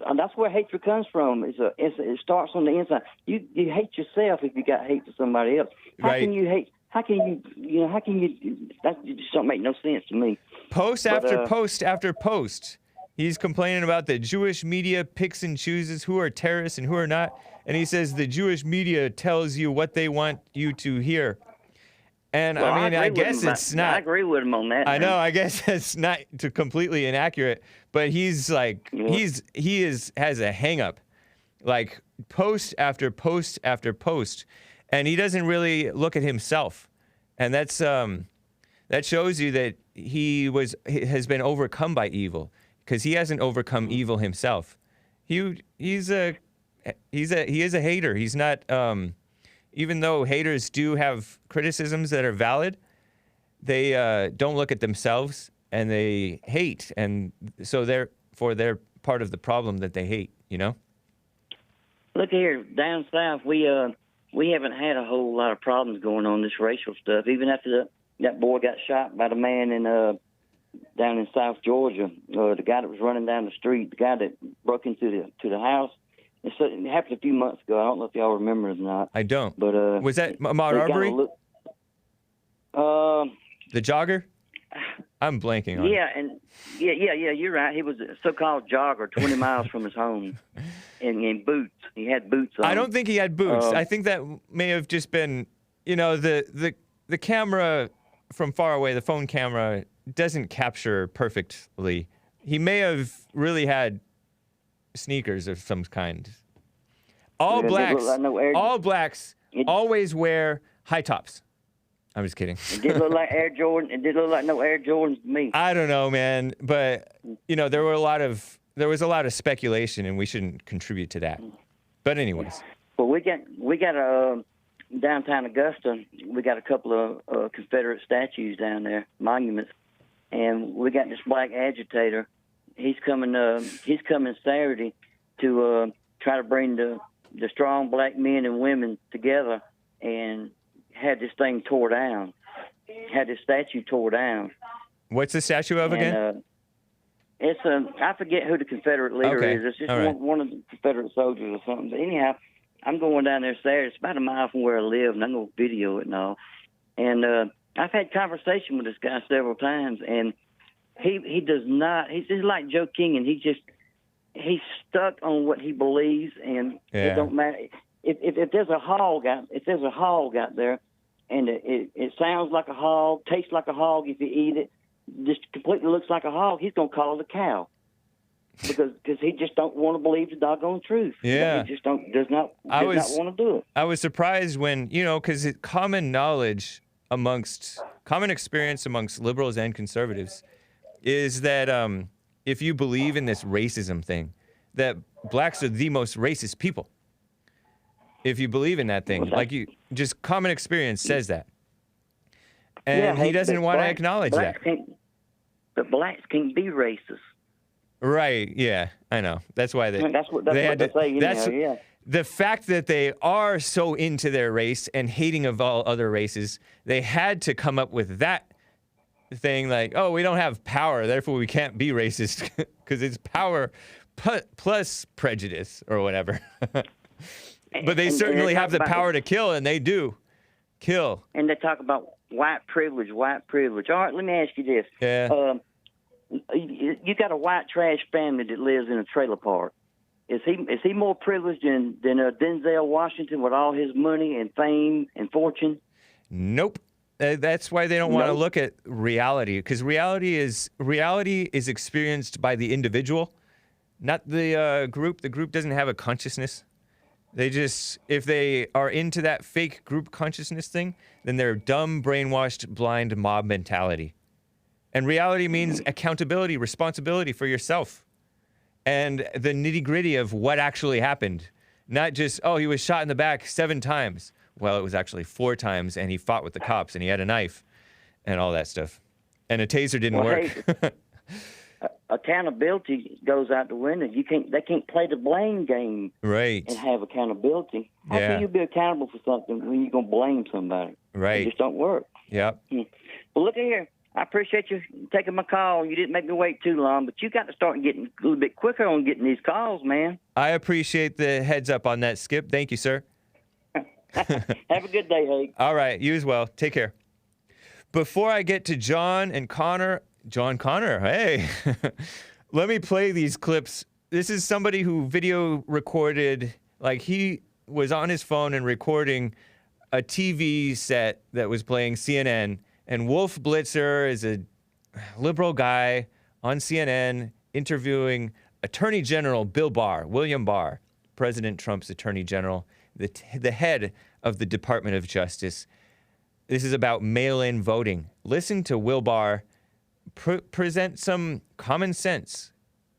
And that's where hatred comes from. It starts on the inside. You hate yourself if you got hate for somebody else. How Right. can you hate? How can you? That just don't make no sense to me. Post after post after post, he's complaining about the Jewish media picks and chooses who are terrorists and who are not. And he says the Jewish media tells you what they want you to hear. And Well, I agree with guess him. it's not. I agree with him on that. I man. know. I guess it's not completely inaccurate, but he's like he has a hang up, like post after post after post, and he doesn't really look at himself, and that's that shows you that he has been overcome by evil because he hasn't overcome evil himself. He is a hater. He's not. Even though haters do have criticisms that are valid, they don't look at themselves and they hate, and so they're part of the problem that they hate. You know. Look here, down south, we haven't had a whole lot of problems going on this racial stuff. Even after that boy got shot by the man in down in South Georgia, the guy that was running down the street, the guy that broke into the house. It happened a few months ago. I don't know if y'all remember it or not. I don't. But was that Ahmaud Arbery? The jogger? I'm blanking on. Yeah, and yeah. You're right. He was a so-called jogger, 20 miles from his home, in boots. He had boots on. I don't think he had boots. I think that may have just been, the camera from far away, the phone camera doesn't capture perfectly. He may have really had sneakers of some kind. All blacks always wear high tops. I'm just kidding. It did look like Air Jordan. It did look like no Air Jordans to me. I don't know, man, but there was a lot of speculation, and we shouldn't contribute to that. But anyways, well, we got a downtown Augusta. We got a couple of Confederate statues down there, monuments, and we got this black agitator. He's coming Saturday to try to bring the strong black men and women together and had this thing tore down. Had this statue tore down. What's the statue of again? It's I forget who the Confederate leader is. It's just one of the Confederate soldiers or something. But anyhow, I'm going down there Saturday. It's about a mile from where I live, and I'm going to video it and all. And I've had conversation with this guy several times, and he does not. He's just like Joe King, and he's stuck on what he believes, and it don't matter if there's a hog out there, and it sounds like a hog, tastes like a hog if you eat it, just completely looks like a hog. He's gonna call it a cow because he just don't want to believe the doggone truth. Yeah, he just does not want to do it. I was surprised when because common experience amongst liberals and conservatives is that if you believe in this racism thing, that blacks are the most racist people. If you believe in that thing, just common experience says that. And he doesn't want to acknowledge that. But blacks can't be racist. Right, yeah, I know. That's why they had to say, the fact that they are so into their race and hating of all other races, they had to come up with that thing like, oh, we don't have power, therefore we can't be racist because it's power plus prejudice or whatever. But they certainly have the power to kill, and they do kill. And they talk about white privilege. All right, let me ask you this. Yeah. You got a white trash family that lives in a trailer park. Is he more privileged than Denzel Washington with all his money and fame and fortune? Nope. That's why they don't want to look at reality, because reality is experienced by the individual, not the group. The group doesn't have a consciousness. They just, if they are into that fake group consciousness thing, then they're dumb, brainwashed, blind mob mentality. And reality means accountability, responsibility for yourself, and the nitty-gritty of what actually happened. Not just, oh, he was shot in the back 7 times. Well, it was actually 4 times, and he fought with the cops, and he had a knife. and all that stuff. And a taser didn't Well, work. hey, accountability goes out the window. They can't play the blame game, right? And have accountability. How Yeah. can you be accountable for something when you're gonna blame somebody? Right. It just don't work. Yep. Well, look at here. I appreciate you taking my call. You didn't make me wait too long, but you got to start getting a little bit quicker on getting these calls, man. I appreciate the heads up on that, Skip. Thank you, sir. Have a good day, Hake. All right, you as well. Take care. Before I get to John Connor, hey, let me play these clips. This is somebody who video recorded, like he was on his phone and recording a TV set that was playing CNN. And Wolf Blitzer is a liberal guy on CNN interviewing Attorney General Bill Barr, William Barr, President Trump's Attorney General, the head of the Department of Justice. This is about mail-in voting. Listen to Will Barr present some common sense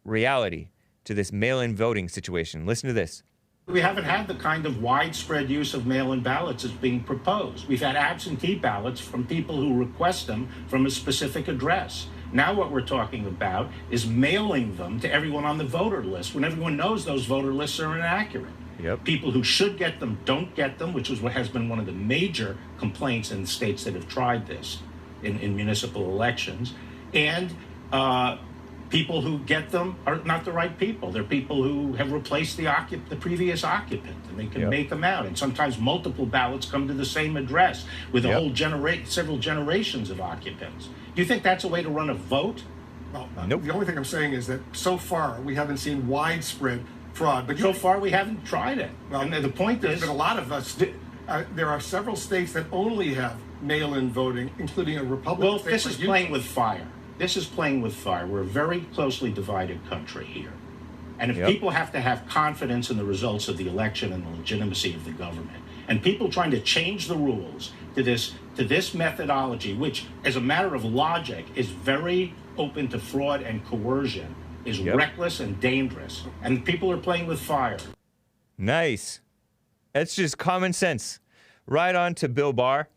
reality to this mail-in voting situation. Listen to this. We haven't had the kind of widespread use of mail-in ballots as being proposed. We've had absentee ballots from people who request them from a specific address. Now what we're talking about is mailing them to everyone on the voter list when everyone knows those voter lists are inaccurate. Yep. People who should get them don't get them, which is what has been one of the major complaints in the states that have tried this in municipal elections. And people who get them are not the right people. They're people who have replaced the previous occupant, and they can make them out. And sometimes multiple ballots come to the same address with a whole several generations of occupants. Do you think that's a way to run a vote? Well, nope. The only thing I'm saying is that so far we haven't seen widespread fraud. But so far we haven't tried it. Well, and the point is, but a lot of us. There are several states that only have mail-in voting, including a Republican state. Well, this is playing with fire. This is playing with fire. We're a very closely divided country here. And if people have to have confidence in the results of the election and the legitimacy of the government, and people trying to change the rules to this methodology, which, as a matter of logic, is very open to fraud and coercion, is reckless and dangerous. And people are playing with fire. Nice. That's just common sense. Right on to Bill Barr.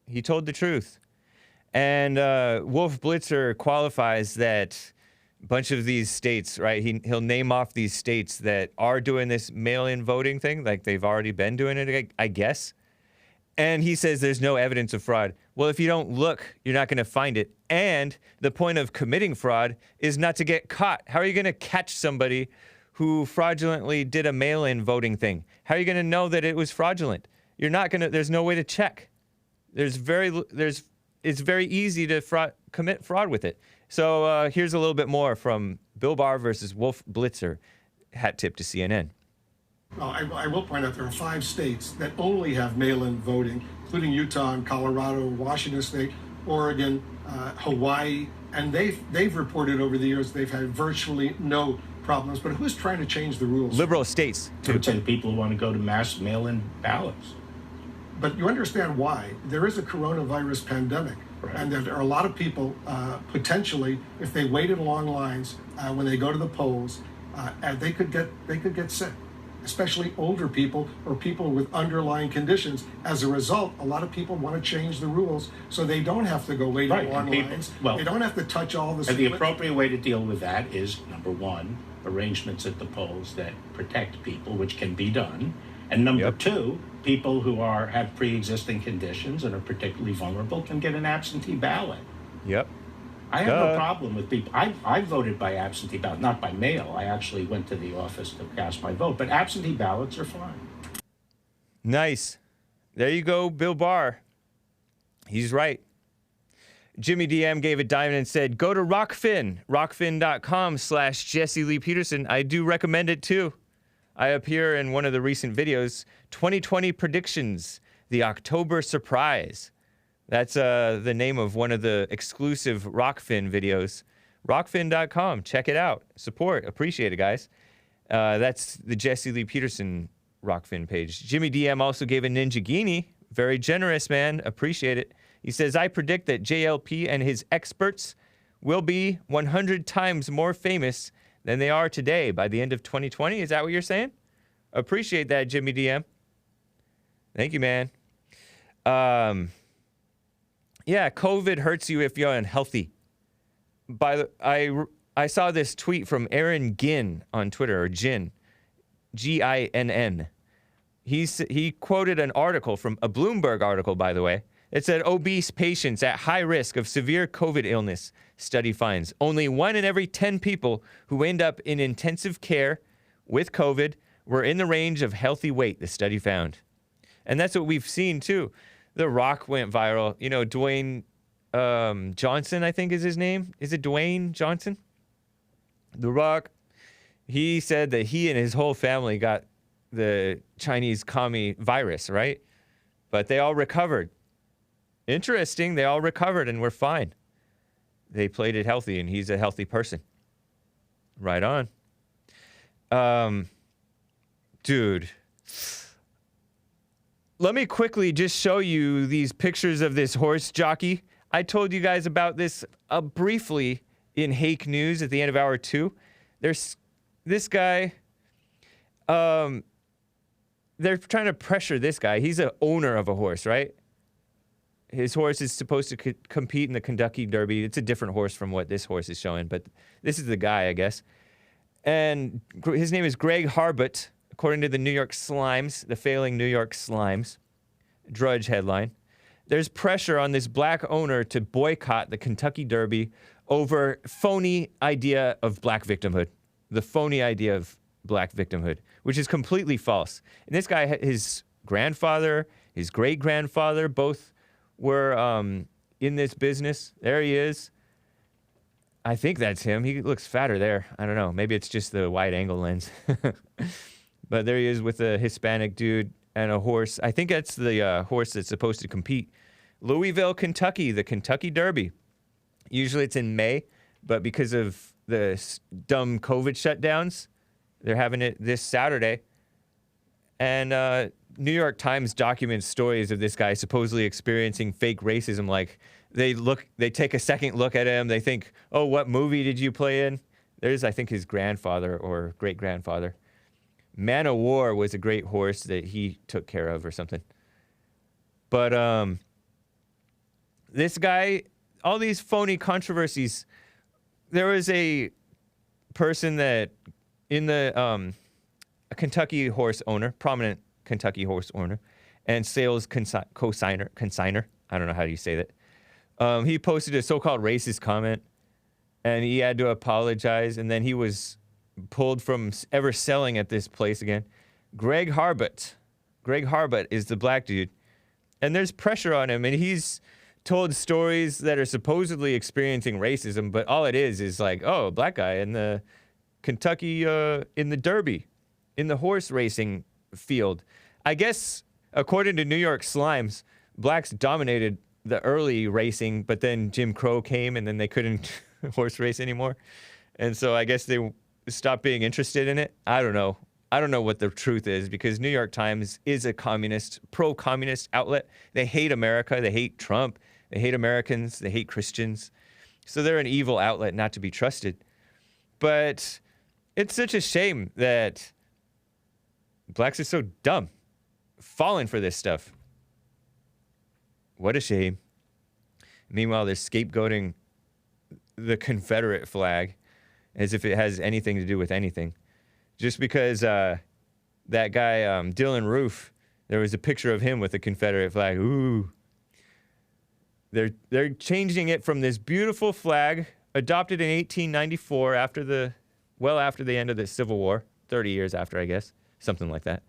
He told the truth. And Wolf Blitzer qualifies that a bunch of these states, right? He'll name off these states that are doing this mail-in voting thing, like they've already been doing it, I guess. And he says there's no evidence of fraud. Well, if you don't look, you're not going to find it. And the point of committing fraud is not to get caught. How are you going to catch somebody who fraudulently did a mail-in voting thing? How are you going to know that it was fraudulent? You're not going to. There's no way to check. It's very easy to commit fraud with it. So here's a little bit more from Bill Barr versus Wolf Blitzer. Hat tip to CNN. Well, I will point out there are 5 states that only have mail-in voting, including Utah and Colorado, Washington State, Oregon, Hawaii, and they've reported over the years they've had virtually no problems. But who's trying to change the rules? Liberal states. To people who want to go to mass mail-in ballots. But you understand why. There is a coronavirus pandemic, and there are a lot of people potentially, if they waited long lines when they go to the polls, they could get sick, especially older people or people with underlying conditions. As a result, a lot of people want to change the rules so they don't have to go wait in long lines. They don't have to touch all the. And the appropriate way to deal with that is, number one, arrangements at the polls that protect people, which can be done, and number two, people who have pre-existing conditions and are particularly vulnerable can get an absentee ballot. Yep. I have no problem with people. I voted by absentee ballot, not by mail. I actually went to the office to cast my vote, but absentee ballots are fine. Nice. There you go, Bill Barr. He's right. Jimmy DM gave a diamond and said, go to Rockfin, rockfin.com/Jesse Lee Peterson. I do recommend it too. I appear in one of the recent videos, 2020 Predictions, the October Surprise. That's the name of one of the exclusive Rockfin videos. Rockfin.com. Check it out. Support. Appreciate it, guys. That's the Jesse Lee Peterson Rockfin page. Jimmy DM also gave a Ninja Guinea. Very generous, man. Appreciate it. He says, I predict that JLP and his experts will be 100 times more famous than they are today by the end of 2020. Is that what you're saying? Appreciate that, Jimmy DM. Thank you, man. Yeah, COVID hurts you if you're unhealthy. I saw this tweet from Aaron Ginn on Twitter, or Ginn, Ginn. He quoted an article from a Bloomberg article, by the way. It said obese patients at high risk of severe COVID illness, study finds. Only 1 in every 10 people who end up in intensive care with COVID were in the range of healthy weight, the study found. And that's what we've seen, too. The Rock went viral. You know, Dwayne Johnson, I think is his name. Is it Dwayne Johnson? The Rock. He said that he and his whole family got the Chinese commie virus, right? But they all recovered. Interesting, they all recovered and were fine. They played it healthy, and he's a healthy person. Right on. Dude. Let me quickly just show you these pictures of this horse jockey. I told you guys about this briefly in Hake News at the end of hour 2. There's this guy. They're trying to pressure this guy. He's an owner of a horse, right? His horse is supposed to compete in the Kentucky Derby. It's a different horse from what this horse is showing, but this is the guy, I guess. And his name is Greg Harbut, according to the New York Slimes, the failing New York Slimes. Drudge headline. There's pressure on this black owner to boycott the Kentucky Derby over phony idea of black victimhood. The phony idea of black victimhood, which is completely false. And this guy, his grandfather, his great-grandfather, both were in this business. There he is. I think that's him. He looks fatter there. I don't know. Maybe it's just the wide angle lens. But there he is with a Hispanic dude and a horse. I think that's the horse that's supposed to compete. Louisville, Kentucky, the Kentucky Derby. Usually it's in May, but because of the dumb COVID shutdowns, they're having it this Saturday. And New York Times documents stories of this guy supposedly experiencing fake racism. Like they take a second look at him. They think, oh, what movie did you play in? There's, I think, his grandfather or great-grandfather. Man o' War was a great horse that he took care of or something. But this guy, all these phony controversies. There was a person that in the a Kentucky horse owner, prominent Kentucky horse owner, and sales consigner. I don't know how you say that. He posted a so-called racist comment, and he had to apologize, and then he was pulled from ever selling at this place again. Greg Harbut. Greg Harbut is the black dude, and there's pressure on him, and he's told stories that are supposedly experiencing racism, but all it is like, oh, a black guy in the Kentucky, in the Derby, in the horse racing field. I guess, according to New York Slimes, blacks dominated the early racing, but then Jim Crow came, and then they couldn't horse race anymore. And so I guess they stopped being interested in it. I don't know. I don't know what the truth is, because New York Times is a communist, pro-communist outlet. They hate America. They hate Trump. They hate Americans. They hate Christians. So they're an evil outlet not to be trusted. But it's such a shame that blacks are so dumb, falling for this stuff. What a shame. Meanwhile, they're scapegoating the Confederate flag as if it has anything to do with anything. Just because that guy, Dylan Roof, there was a picture of him with the Confederate flag. Ooh. They're changing it from this beautiful flag, adopted in 1894 after the end of the Civil War, 30 years after, I guess, something like that,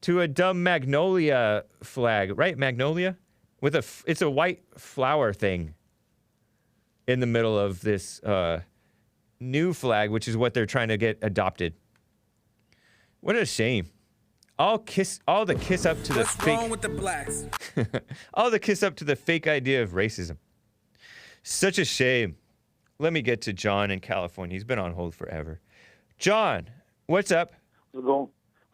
to a dumb magnolia flag, right? Magnolia? It's a white flower thing in the middle of this new flag, which is what they're trying to get adopted. What a shame. All the kiss up to the fake. What's wrong with the blacks? All the kiss up to the fake idea of racism. Such a shame. Let me get to John in California. He's been on hold forever. John, what's up? What's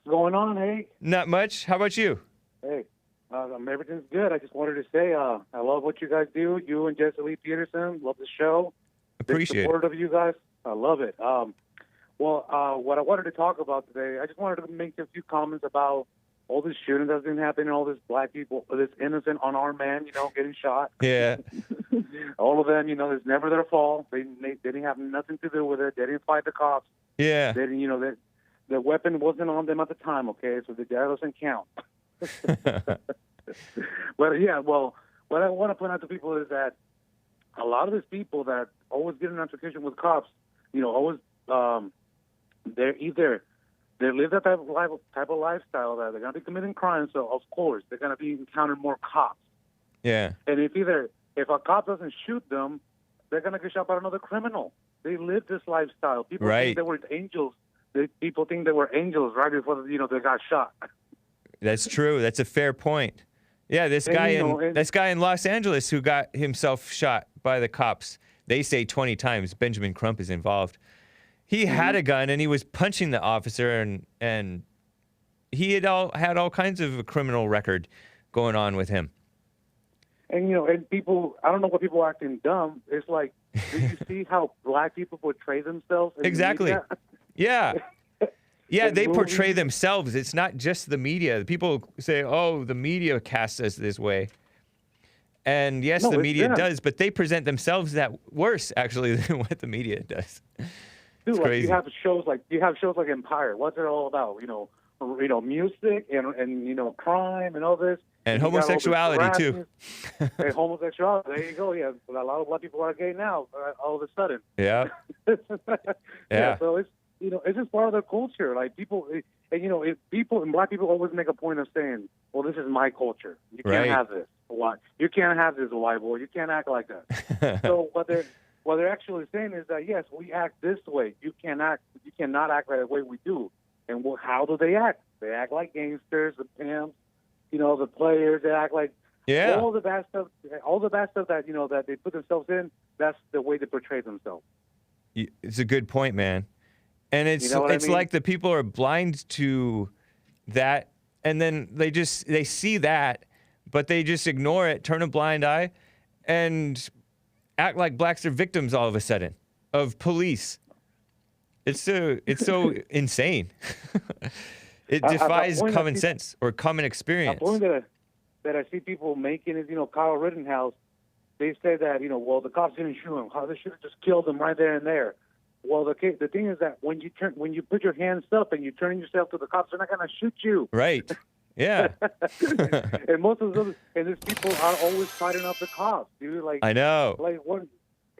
going on, hey? Not much. How about you? Hey, everything's good. I just wanted to say I love what you guys do. You and Jesse Lee Peterson, love the show. Appreciate Big support of you guys. I love it. What I wanted to talk about today, I just wanted to make a few comments about all this shooting that's been happening, all this black people, this innocent unarmed man, getting shot. Yeah. All of them, it's never their fault. They didn't have nothing to do with it. They didn't fight the cops. Yeah. They didn't, the weapon wasn't on them at the time, okay? So that doesn't count. But, yeah, well, what I want to point out to people is that a lot of these people that always get in an altercation with cops, always they live that type of lifestyle that they're going to be committing crimes, so of course they're going to be encountering more cops. Yeah. And if a cop doesn't shoot them, they're going to get shot by another criminal. They live this lifestyle. People think they were angels. People think they were angels right before they got shot. That's true. That's a fair point. Yeah, this guy in Los Angeles who got himself shot by the cops. They say 20 times. Benjamin Crump is involved. He had a gun and he was punching the officer and he had all kinds of a criminal record going on with him. And and people, I don't know what people are acting dumb. It's like, do you see how black people portray themselves? Exactly. Yeah. Yeah, they movies. portray themselves. It's not just the media. People say, "Oh, the media casts us this way." And yes, the media does, but they present themselves that worse actually than what the media does. Dude, It's crazy. you have shows like Empire. What's it all about? Music and crime and all this. And homosexuality too. And homosexuality. There you go. Yeah, a lot of black people are gay now. All of a sudden. Yeah. Yeah. So it's just part of their culture. Like people, if people and black people always make a point of saying, "Well, this is my culture. You can't have this. Why? You can't have this, white boy. You can't act like that." So what they're actually saying is that yes, we act this way. You cannot act like the way we do. And how do they act? They act like gangsters, the pimps, the players. They act like all the bad stuff. All the bad stuff that that they put themselves in. That's the way they portray themselves. It's a good point, man. And it's like the people are blind to that, and then they see that, but they just ignore it, turn a blind eye, and act like blacks are victims all of a sudden of police. It's so insane. It defies common sense or common experience. A point that I see people making is, Kyle Rittenhouse. They say that well, the cops didn't shoot him. How they should have just killed him right there and there. Well, the thing is that when you put your hands up and you turn yourself to the cops, they're not going to shoot you. Right. Yeah. And most of these people are always fighting up the cops, dude. Like I know. Like what?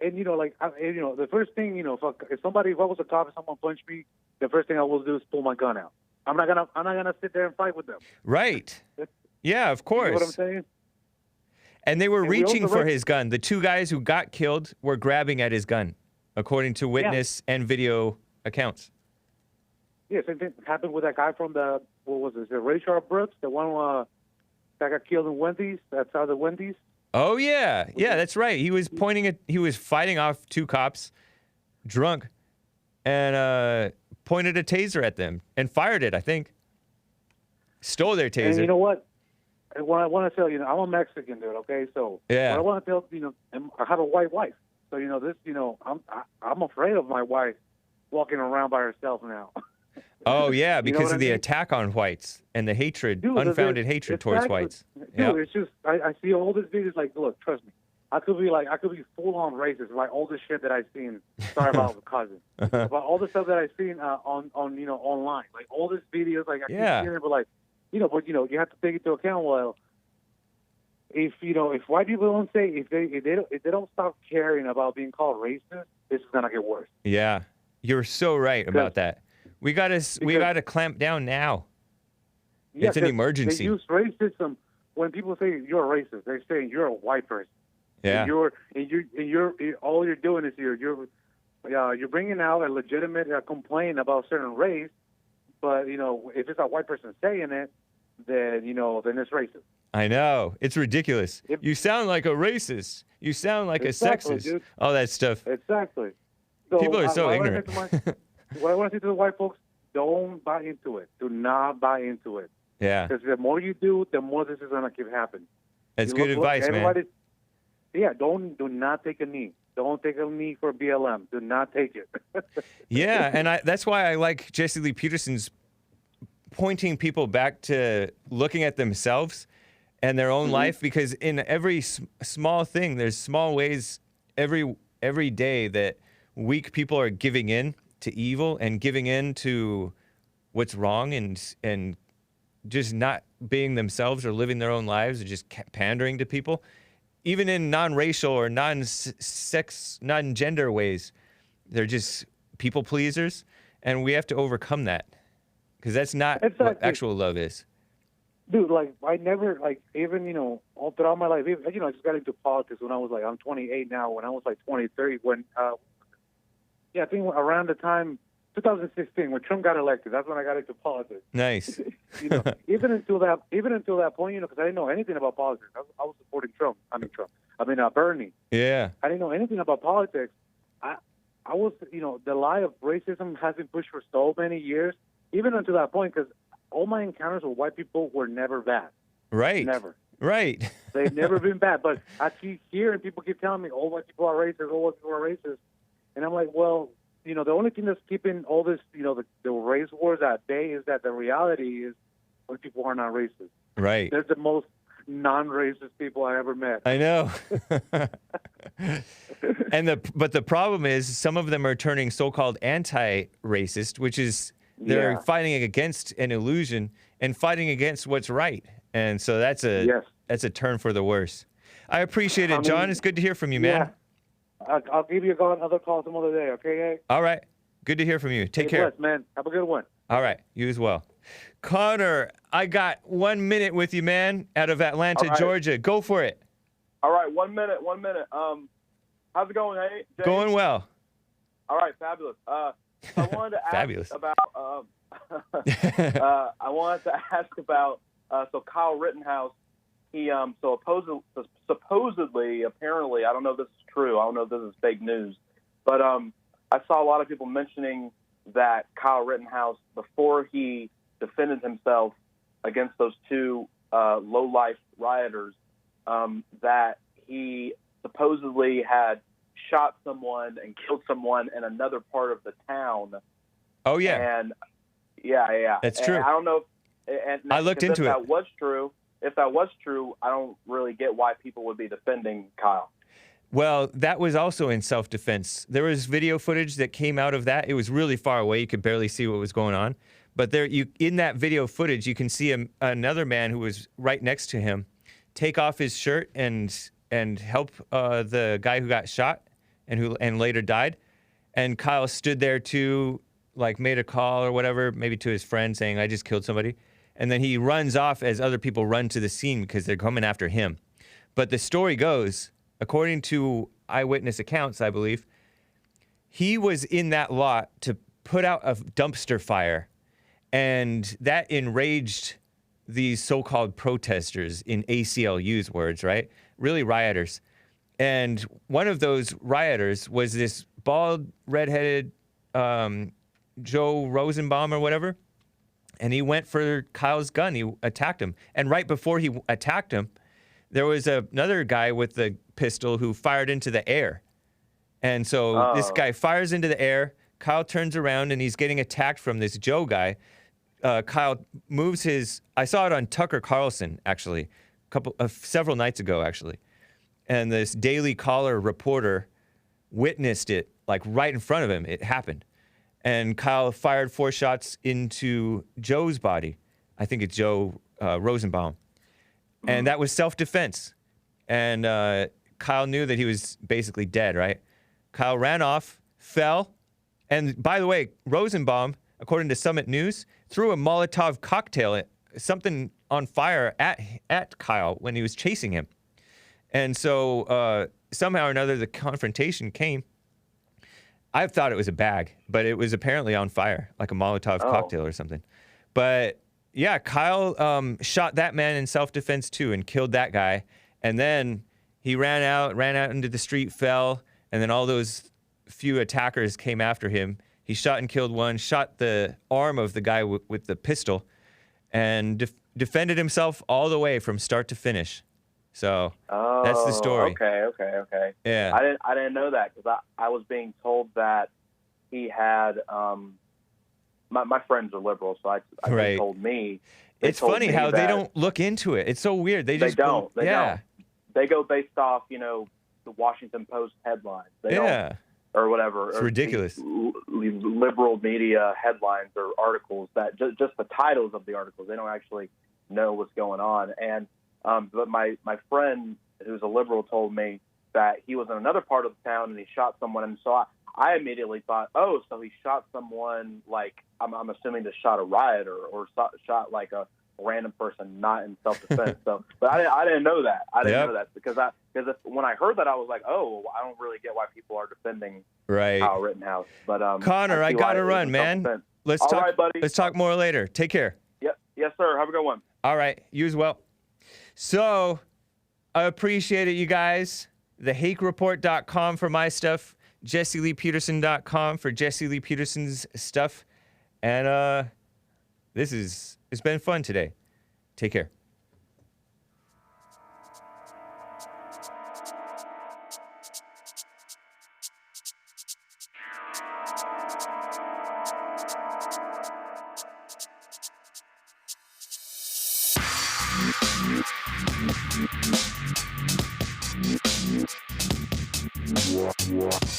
And the first thing, if I was a cop and someone punched me, the first thing I will do is pull my gun out. I'm not gonna sit there and fight with them. Right. Yeah, of course. You know what I'm saying? And they were reaching for his gun. The two guys who got killed were grabbing at his gun, according to witness and video accounts. Yeah, same thing happened with that guy from the Rayshard Brooks, the one that got killed in Wendy's, outside the Wendy's. Oh yeah, that's right. He was fighting off two cops, drunk, and pointed a taser at them and fired it. I think stole their taser. And you know what? What I want to tell you, I'm a Mexican dude. Okay, so what I want to tell I have a white wife. So I'm afraid of my wife walking around by herself now. Oh yeah, because of the attack on whites and the hatred, unfounded hatred towards whites. Dude, it's just I see all these videos. Like, look, trust me, I could be full on racist. Like all the shit that I've seen. Sorry about the cousin, about all the stuff that I've seen on online. Like all these videos. Like I keep seeing it, but like you have to take into account. Well, if white people don't say if they don't stop caring about being called racist, this is gonna get worse. Yeah, you're so right about that. We gotta clamp down now. Yeah, it's an emergency. They use racism when people say you're a racist. They're saying you're a white person. Yeah. And you're all you're doing is you're bringing out a legitimate complaint about a certain race, but if it's a white person saying it, then it's racist. I know, it's ridiculous. You sound like a racist. You sound like a sexist. Dude. All that stuff. Exactly. So people are so ignorant. What I want to say to the white folks, don't buy into it. Do not buy into it. Yeah. Because the more you do, the more this is going to keep happening. That's good advice, man. Yeah, do not take a knee. Don't take a knee for BLM. Do not take it. Yeah, and that's why I like Jesse Lee Peterson's pointing people back to looking at themselves and their own life, because in every small thing, there's small ways every day that weak people are giving in to evil and giving in to what's wrong and just not being themselves or living their own lives or just pandering to people, even in non-racial or non-sex, non-gender ways. They're just people pleasers, and we have to overcome that, because that's not what actual love is. Dude, like, I never, like, even, all throughout my life, even, I just got into politics when I was, like, I'm 28 now. When I was, like, 23, when, I think around the time, 2016, when Trump got elected, that's when I got into politics. Nice. Even until that point, because I didn't know anything about politics. I was supporting Bernie. Yeah. I didn't know anything about politics. I was, the lie of racism has been pushed for so many years, even until that point, because all my encounters with white people were never bad. Right. Never. Right. They've never been bad. But I keep hearing people keep telling me, all white people are racist, all white people are racist. And I'm like, well, the only thing that's keeping all this, the race wars at bay is that the reality is white people are not racist. Right. They're the most non-racist people I ever met. I know. But the problem is some of them are turning so-called anti-racist, which is they're fighting against an illusion and fighting against what's right. And so that's a turn for the worse. I appreciate it, John. It's good to hear from you, man. I'll give you another call some other day, okay? All right. Good to hear from you. Take care. Bless, man. Have a good one. All right. You as well. Connor, I got 1 minute with you, man, out of Atlanta, Georgia. Go for it. All right. 1 minute. How's it going, hey? James? Going well. All right. Fabulous. I wanted to ask about, so Kyle Rittenhouse, he, supposedly, apparently, I don't know if this is true. I don't know if this is fake news, but I saw a lot of people mentioning that Kyle Rittenhouse, before he defended himself against those two low-life rioters, that he supposedly had shot someone and killed someone in another part of the town. Oh, yeah. And yeah. That's true. I don't know. I looked into it. If that was true, I don't really get why people would be defending Kyle. Well, that was also in self-defense. There was video footage that came out of that. It was really far away. You could barely see what was going on. But in that video footage, you can see another man who was right next to him take off his shirt and help the guy who got shot and later died. And Kyle stood there too, like made a call or whatever, maybe to his friend saying, I just killed somebody. And then he runs off as other people run to the scene because they're coming after him. But the story goes, according to eyewitness accounts, I believe, he was in that lot to put out a dumpster fire. And that enraged these so-called protesters, in ACLU's words, right? Really rioters. And one of those rioters was this bald, redheaded Joe Rosenbaum or whatever. And he went for Kyle's gun. He attacked him. And right before he attacked him, there was another guy with the pistol who fired into the air. And so this guy fires into the air. Kyle turns around and he's getting attacked from this Joe guy. Kyle moves I saw it on Tucker Carlson, actually, several nights ago, actually. And this Daily Caller reporter witnessed it, like right in front of him. It happened. And Kyle fired 4 shots into Joe's body. I think it's Joe Rosenbaum. And that was self-defense. And Kyle knew that he was basically dead, right? Kyle ran off, fell. And by the way, Rosenbaum, according to Summit News, threw a Molotov cocktail, something on fire at Kyle when he was chasing him. And so somehow or another, the confrontation came. I thought it was a bag, but it was apparently on fire, like a Molotov cocktail or something. But yeah, Kyle shot that man in self-defense too and killed that guy. And then he ran out into the street, fell, and then all those few attackers came after him. He shot and killed one, shot the arm of the guy with the pistol, and defended himself all the way from start to finish. So that's the story. Okay. Yeah. I didn't know that because I was being told that he had my friends are liberal, so they told me. It's funny how they don't look into it. It's so weird. They don't. They yeah. don't. They go based off, the Washington Post headlines. They don't, or whatever. It's ridiculous. Liberal media headlines or articles that just the titles of the articles. They don't actually know what's going on. And but my friend who's a liberal told me that he was in another part of the town and he shot someone. And so I immediately thought, oh, so he shot someone, like I'm assuming just shot a rioter or shot like a random person not in self-defense. But I didn't know that. I didn't know that because when I heard that, I was like, oh, I don't really get why people are defending Kyle Rittenhouse. But Connor, I gotta run, man. Let's talk. Right, buddy. Let's talk more later. Take care. Yep. Yes, sir. Have a good one. All right. You as well. So I appreciate it, you guys. TheHakeReport.com for my stuff. JesseLeePeterson.com for Jesse Lee Peterson's stuff. And it's been fun today. Take care. What?